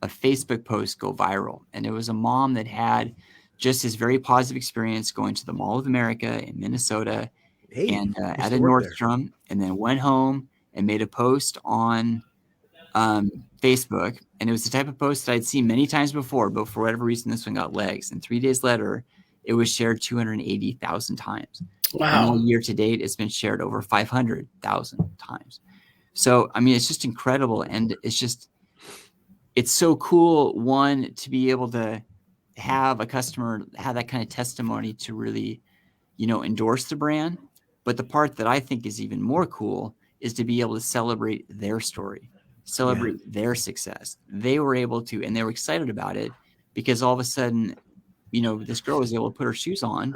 [SPEAKER 3] Facebook post go viral, and it was a mom that had just this very positive experience going to the Mall of America in Minnesota, and at a Nordstrom, and then went home and made a post on Facebook. And it was the type of post that I'd seen many times before, but for whatever reason, this one got legs. And 3 days later, it was shared 280,000 times.
[SPEAKER 1] Wow.
[SPEAKER 3] And year to date, it's been shared over 500,000 times. So, I mean, it's just incredible. And it's so cool, one, to be able to have a customer have that kind of testimony to really, endorse the brand. But the part that I think is even more cool is to be able to celebrate their story, celebrate their success. They were able to, and they were excited about it because all of a sudden, this girl was able to put her shoes on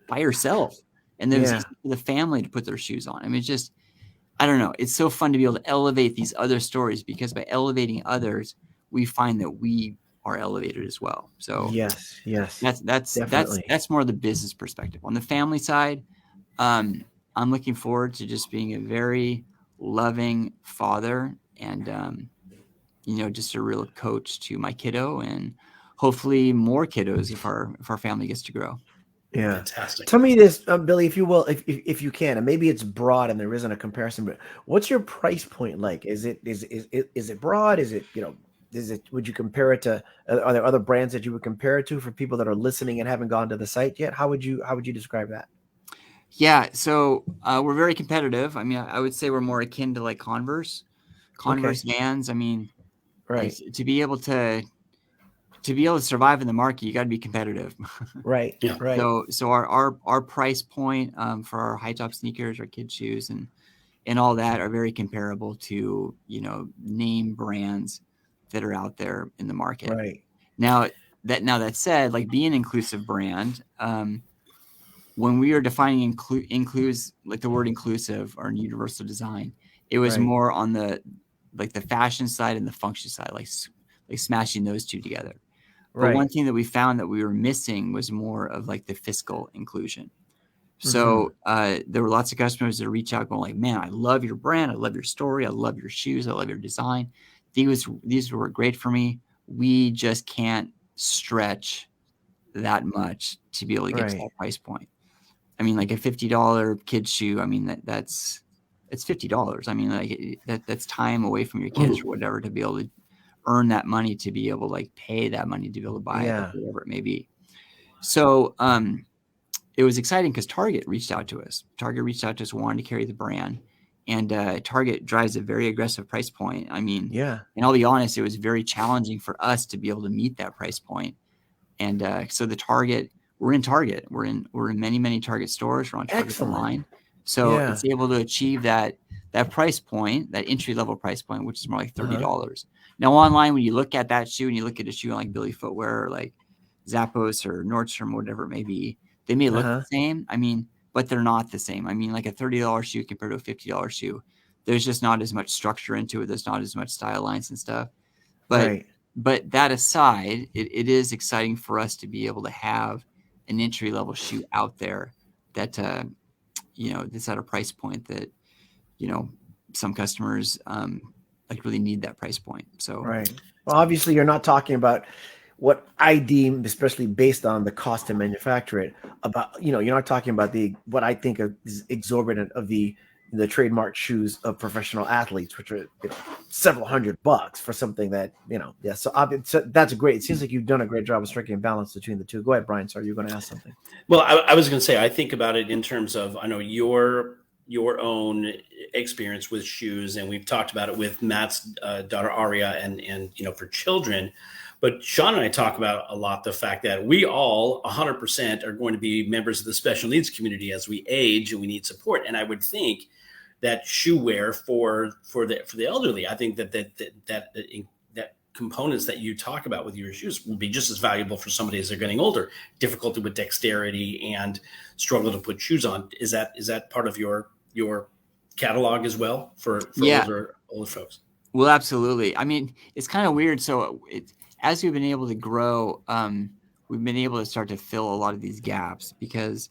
[SPEAKER 3] by herself. And there was easy for the family to put their shoes on. I mean, I don't know. It's so fun to be able to elevate these other stories, because by elevating others, we find that we are elevated as well. So
[SPEAKER 2] yes,
[SPEAKER 3] that's more the business perspective. On the family side, I'm looking forward to just being a very loving father and, just a real coach to my kiddo, and hopefully more kiddos if our family gets to grow.
[SPEAKER 2] Yeah.
[SPEAKER 1] Fantastic.
[SPEAKER 2] Tell me this, Billy, if you will, if you can, and maybe it's broad and there isn't a comparison, but what's your price point like? Is it broad? Is it, would you compare it to, are there other brands that you would compare it to for people that are listening and haven't gone to the site yet? How would you describe that?
[SPEAKER 3] Yeah. So we're very competitive. I mean, I would say we're more akin to like Converse Vans. I mean,
[SPEAKER 2] right.
[SPEAKER 3] To be able to survive in the market, you got to be competitive.
[SPEAKER 2] Right.
[SPEAKER 1] Yeah.
[SPEAKER 2] Right.
[SPEAKER 3] So our price point for our high top sneakers, our kids shoes, and all that are very comparable to name brands that are out there in the market.
[SPEAKER 2] Right.
[SPEAKER 3] Now, that said, like being an inclusive brand, when we are defining includes like the word inclusive or universal design, it was more on the fashion side and the function side, like smashing those two together. But one thing that we found that we were missing was more of like the fiscal inclusion. So there were lots of customers that reach out going like, man, I love your brand. I love your story. I love your shoes. I love your design. These were great for me. We just can't stretch that much to be able to get to that price point. I mean, like a $50 kid's shoe. I mean, it's $50. I mean, like that's time away from your kids or whatever to be able to earn that money, to be able to like pay that money to be able to buy it, whatever it may be. So it was exciting because Target reached out to us. Wanted to carry the brand. And Target drives a very aggressive price point. I mean, and I'll be honest, it was very challenging for us to be able to meet that price point. And so we're in Target. We're in many, many Target stores. We're on Target online. So it's able to achieve that price point, that entry level price point, which is more like $30. Now online, when you look at that shoe and you look at a shoe like Billy Footwear or like Zappos or Nordstrom, whatever it may be, they may look the same. I mean, but they're not the same. I mean, like a $30 shoe compared to a $50 shoe, there's just not as much structure into it. There's not as much style lines and stuff. But that aside, it is exciting for us to be able to have an entry level shoe out there that that's at a price point that some customers like really need that price point. So
[SPEAKER 2] well, obviously you're not talking about what I deem, especially based on the cost to manufacture it, about you're not talking about what I think is exorbitant of the trademark shoes of professional athletes, which are several $100 for something that so that's great. It seems like you've done a great job of striking a balance between the two. Go ahead, Brian. Sorry, you're going to ask something.
[SPEAKER 1] Well, I was going to say, I think about it in terms of, I know your own experience with shoes, and we've talked about it with Matt's daughter Aria, and for children. But Shawn and I talk about a lot the fact that we all 100% are going to be members of the special needs community as we age, and we need support. And I would think that shoe wear for the elderly, I think that components that you talk about with your shoes will be just as valuable for somebody as they're getting older. Difficulty with dexterity and struggle to put shoes on. Is that part of your catalog as well for older folks?
[SPEAKER 3] Well, absolutely. I mean, it's kind of weird. So as we've been able to grow, we've been able to start to fill a lot of these gaps because,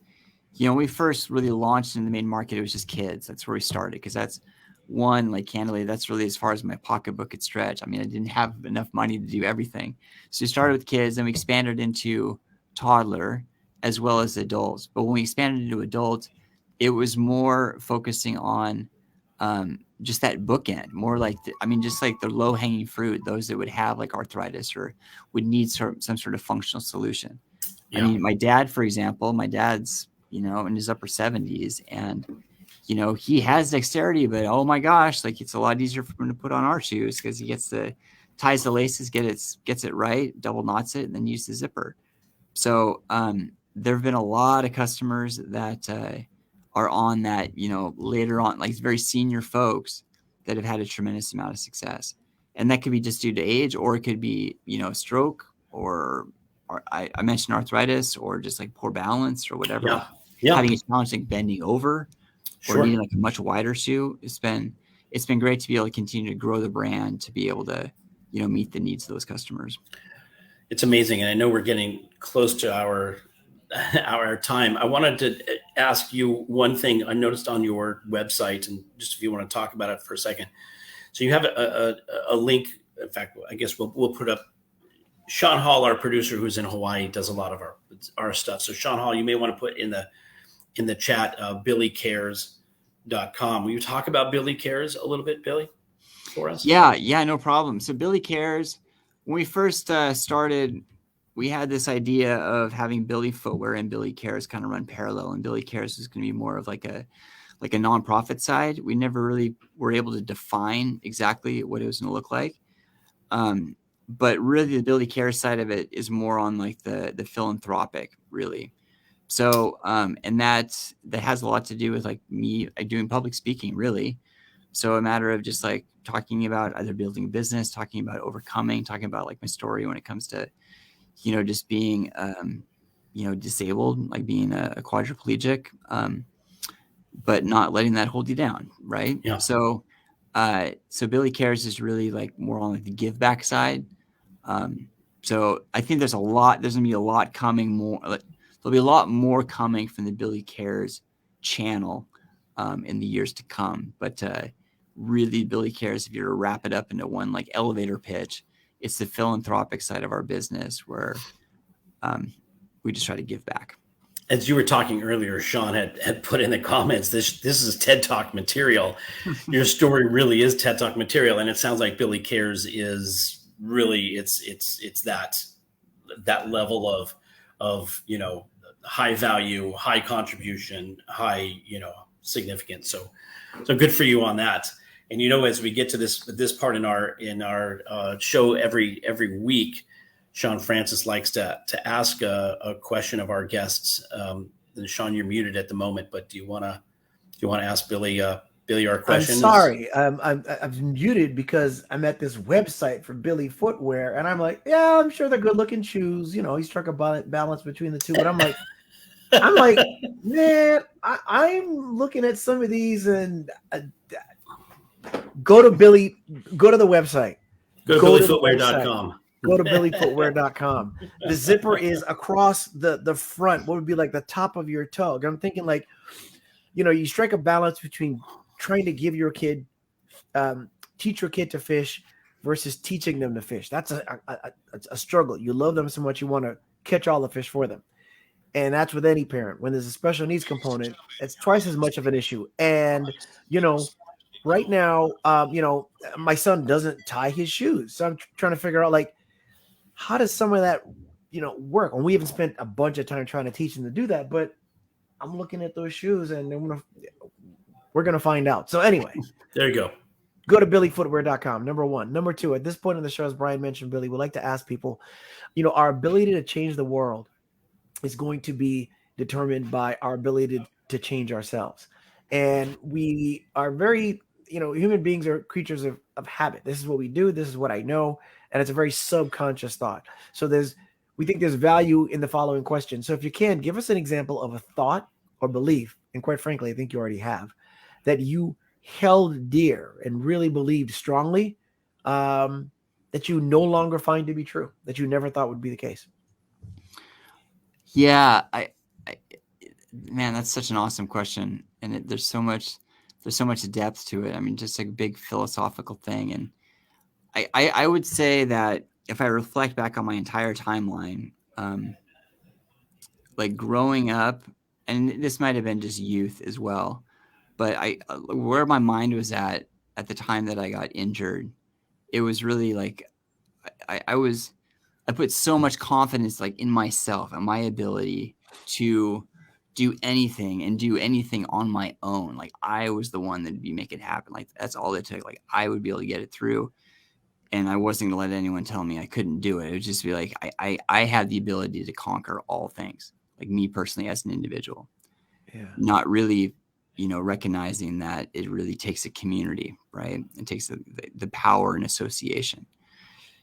[SPEAKER 3] when we first really launched in the main market, it was just kids. That's where we started because that's one, like candidly, that's really as far as my pocketbook could stretch. I mean, I didn't have enough money to do everything. So we started with kids and we expanded into toddler as well as adults. But when we expanded into adults, it was more focusing on just that bookend, more like, just like the low hanging fruit, those that would have like arthritis or would need some sort of functional solution. Yeah. I mean, my dad, for example, dad's, in his upper 70s and, he has dexterity, but oh my gosh, like it's a lot easier for him to put on our shoes because he ties the laces, gets it right, double knots it, and then use the zipper. So there have been a lot of customers that are on that, later on, like very senior folks that have had a tremendous amount of success. And that could be just due to age, or it could be, stroke, or I mentioned arthritis, or just like poor balance or whatever. Yeah. Having a challenge like bending over or needing like a much wider shoe. It's been great to be able to continue to grow the brand, to be able to, meet the needs of those customers.
[SPEAKER 1] It's amazing. And I know we're getting close to our time. I wanted to ask you one thing I noticed on your website, and just if you want to talk about it for a second. So you have a link. In fact, I guess we'll put up Shawn Hall, our producer who's in Hawaii, does a lot of our stuff. So Shawn Hall, you may want to put in the chat, billycares.com. Will you talk about Billy Cares a little bit, Billy, for us?
[SPEAKER 3] Yeah, no problem. So Billy Cares, when we first started, we had this idea of having Billy Footwear and Billy Cares kind of run parallel, and Billy Cares is going to be more of like a nonprofit side. We never really were able to define exactly what it was going to look like. But really the Billy Cares side of it is more on like the philanthropic, really. So, and that has a lot to do with like me doing public speaking, really. So a matter of just like talking about either building a business, talking about overcoming, talking about like my story when it comes to, just being, disabled, like being a quadriplegic, but not letting that hold you down. Right.
[SPEAKER 1] Yeah.
[SPEAKER 3] So Billy Cares is really like more on like the give back side. So I think there's going to be a lot coming more. There'll be a lot more coming from the Billy Cares channel in the years to come. But really, Billy Cares, if you were to wrap it up into one like elevator pitch, it's the philanthropic side of our business where we just try to give back.
[SPEAKER 1] As you were talking earlier, Shawn had put in the comments, this is TED Talk material. Your story really is TED Talk material, and it sounds like Billy Cares is really it's that level of high value, high contribution, high significance. So good for you on that. And as we get to this part in our show every week, Shawn Francis likes to ask a question of our guests. And Shawn, you're muted at the moment, but do you want to ask Billy our question?
[SPEAKER 2] I'm sorry, I'm muted because I'm at this website for Billy Footwear, and I'm like, yeah, I'm sure they're good looking shoes. He struck a balance between the two, but I'm like, man, I'm looking at some of these, and go to the website.
[SPEAKER 1] Go to BillyFootwear.com.
[SPEAKER 2] Go to BillyFootwear.com. The zipper is across the front. What would be like the top of your toe? I'm thinking like, you strike a balance between trying to give your kid, teach your kid to fish versus teaching them to fish. That's a struggle. You love them so much, you want to catch all the fish for them. And that's with any parent. When there's a special needs component, it's twice as much of an issue. And, right now, my son doesn't tie his shoes. So I'm trying to figure out, like, how does some of that, work? And we haven't spent a bunch of time trying to teach him to do that, but I'm looking at those shoes and we're going to find out. So anyway,
[SPEAKER 1] there you go.
[SPEAKER 2] Go to BillyFootwear.com, number one. Number two, at this point in the show, as Brian mentioned, Billy, we'd like to ask people, our ability to change the world is going to be determined by our ability to change ourselves. And we are very, human beings are creatures of habit. This is what we do. This is what I know. And it's a very subconscious thought. So we think there's value in the following question. So if you can, give us an example of a thought or belief, and quite frankly, I think you already have, that you held dear and really believed strongly, that you no longer find to be true, that you never thought would be the case.
[SPEAKER 3] Yeah, man, that's such an awesome question. And there's so much depth to it. I mean, just a big philosophical thing. And I would say that if I reflect back on my entire timeline, like growing up, and this might have been just youth as well, but where my mind was at the time that I got injured, it was really like I put so much confidence like in myself and my ability to do anything on my own. Like I was the one that'd be making it happen. Like that's all it took. Like I would be able to get it through, and I wasn't gonna let anyone tell me I couldn't do it. It would just be like I had the ability to conquer all things. Like me personally as an individual, not really, recognizing that it really takes a community, right? It takes the power and association.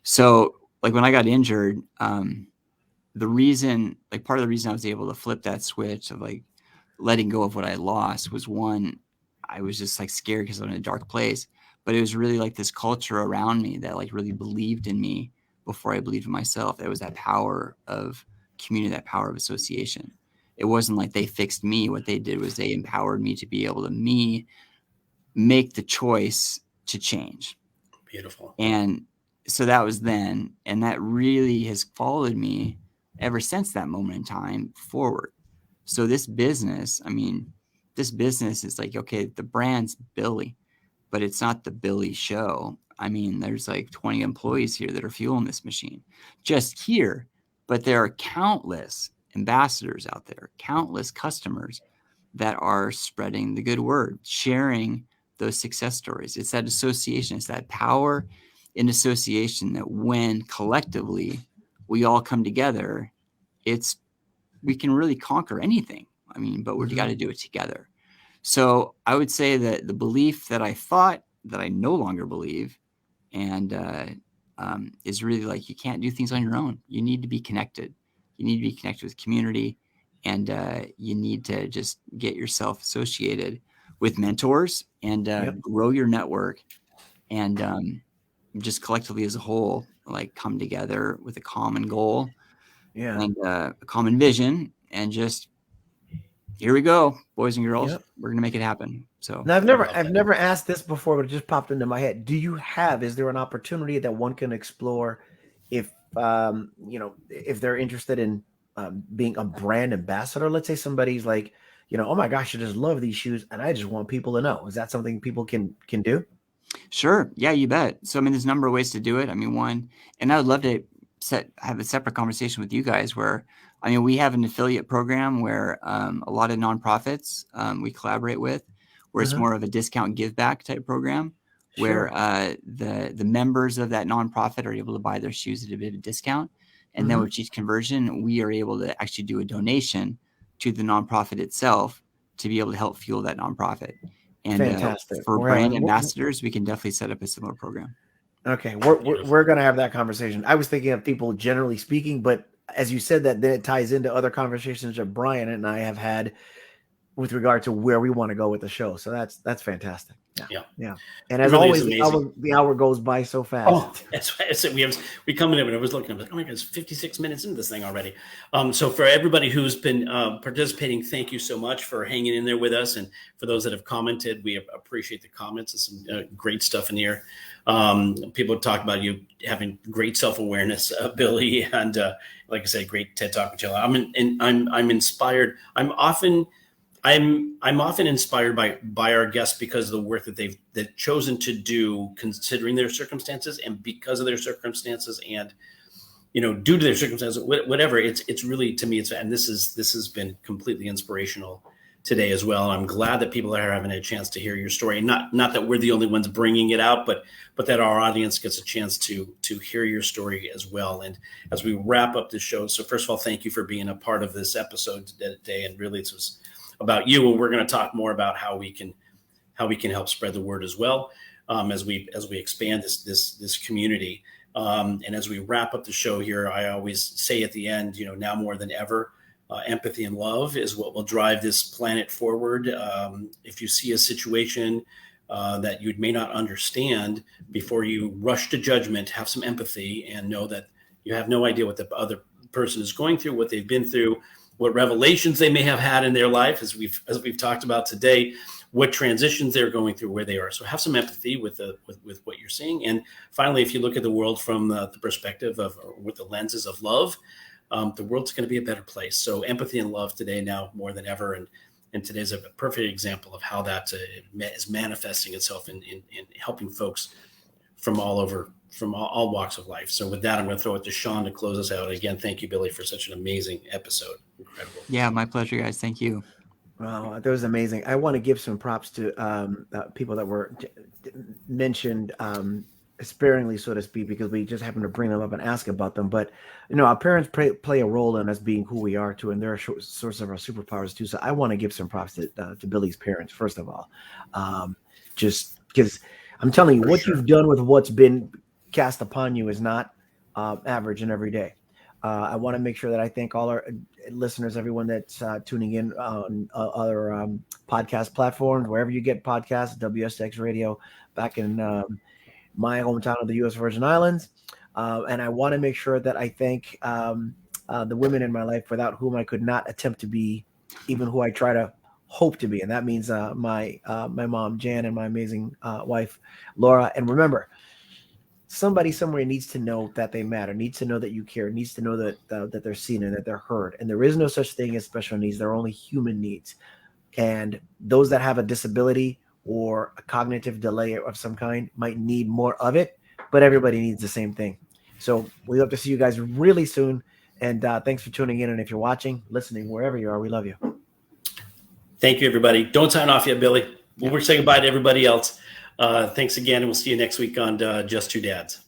[SPEAKER 3] So like when I got injured, part of the reason I was able to flip that switch of like letting go of what I lost was, one, I was just like scared because I'm in a dark place, but it was really like this culture around me that like really believed in me before I believed in myself. There was that power of community, that power of association. It wasn't like they fixed me. What they did was they empowered me to be able to make the choice to change.
[SPEAKER 1] Beautiful.
[SPEAKER 3] And so that was then, and that really has followed me ever since that moment in time forward. So this business is like, okay, the brand's Billy, but it's not the Billy show. I mean, there's like 20 employees here that are fueling this machine just here, but there are countless ambassadors out there, countless customers that are spreading the good word, sharing those success stories. It's that association, it's that power in association that when collectively we all come together, we can really conquer anything. I mean, but we've got to do it together. So I would say that the belief that I thought that I no longer believe, and is really like, you can't do things on your own. You need to be connected. You need to be connected with community, and you need to just get yourself associated with mentors and grow your network, and just collectively as a whole, like, come together with a common goal and a common vision, and just, here we go, boys and girls. We're gonna make it happen. So
[SPEAKER 2] now, I've never asked this before, but it just popped into my head. Is there an opportunity that one can explore if if they're interested in being a brand ambassador? Let's say somebody's like, oh my gosh, I just love these shoes and I just want people to know. Is that something people can do?
[SPEAKER 3] Sure. Yeah, you bet. So, I mean, there's a number of ways to do it. I mean, one, and I would love to have a separate conversation with you guys where, I mean, we have an affiliate program where a lot of nonprofits we collaborate with, where it's more of a discount give back type program, where the members of that nonprofit are able to buy their shoes at a bit of a discount. And then with each conversion, we are able to actually do a donation to the nonprofit itself to be able to help fuel that nonprofit. And
[SPEAKER 2] fantastic.
[SPEAKER 3] For brand ambassadors, we can definitely set up a similar program.
[SPEAKER 2] Okay, we're going to have that conversation. I was thinking of people generally speaking, but as you said that, then it ties into other conversations that Brian and I have had with regard to where we want to go with the show. So that's fantastic. Yeah. And as
[SPEAKER 1] really
[SPEAKER 2] always, the hour goes by so fast.
[SPEAKER 1] Oh, that's it. We come in and I was looking, I'm like, oh my God, it's 56 minutes into this thing already. So for everybody who's been participating, thank you so much for hanging in there with us. And for those that have commented, we appreciate the comments. It's some great stuff in here. People talk about you having great self-awareness, Billy, and like I said, great TED Talk with Jill. I'm inspired. I'm often inspired by our guests because of the work that they've chosen to do, considering their circumstances and because of their circumstances, and due to their circumstances, whatever. It's really, to me, and this has been completely inspirational today as well. I'm glad that people are having a chance to hear your story. Not that we're the only ones bringing it out, but that our audience gets a chance to hear your story as well. And as we wrap up the show, so first of all, thank you for being a part of this episode today. And really, it was about you, and we're going to talk more about how we can help spread the word as well, as we expand this community. And as we wrap up the show here, I always say at the end, now more than ever, empathy and love is what will drive this planet forward. If you see a situation that you may not understand, before you rush to judgment, have some empathy and know that you have no idea what the other person is going through, what they've been through, what revelations they may have had in their life, as we've talked about today, what transitions they're going through, where they are. So have some empathy with what you're seeing. And finally, if you look at the world from the perspective of, or with the lenses of love, the world's going to be a better place. So empathy and love today, now more than ever. And today's a perfect example of how that is manifesting itself in helping folks from all over, from all walks of life. So with that, I'm going to throw it to Shawn to close us out. Again, thank you, Billy, for such an amazing episode. Incredible.
[SPEAKER 3] Yeah, my pleasure, guys. Thank you.
[SPEAKER 2] Wow, that was amazing. I want to give some props to people that were mentioned sparingly, so to speak, because we just happened to bring them up and ask about them. But, our parents play a role in us being who we are too, and they're a source of our superpowers too. So I want to give some props to Billy's parents, first of all, just because I'm telling you, what you've done with what's been cast upon you is not average and every day. I want to make sure that I thank all our listeners, everyone that's tuning in on other podcast platforms, wherever you get podcasts, WSX Radio, back in my hometown of the U.S. Virgin Islands. And I want to make sure that I thank the women in my life without whom I could not attempt to be even who I try to hope to be. And that means my mom, Jan, and my amazing wife, Laura. And remember, somebody somewhere needs to know that they matter, needs to know that you care, needs to know that they're seen and that they're heard. And there is no such thing as special needs. There are only human needs. And those that have a disability or a cognitive delay of some kind might need more of it, but everybody needs the same thing. So we hope to see you guys really soon. And thanks for tuning in. And if you're watching, listening, wherever you are, we love you.
[SPEAKER 1] Thank you, everybody. Don't sign off yet, Billy. We're saying goodbye to everybody else. Thanks again, and we'll see you next week on Just Two Dads.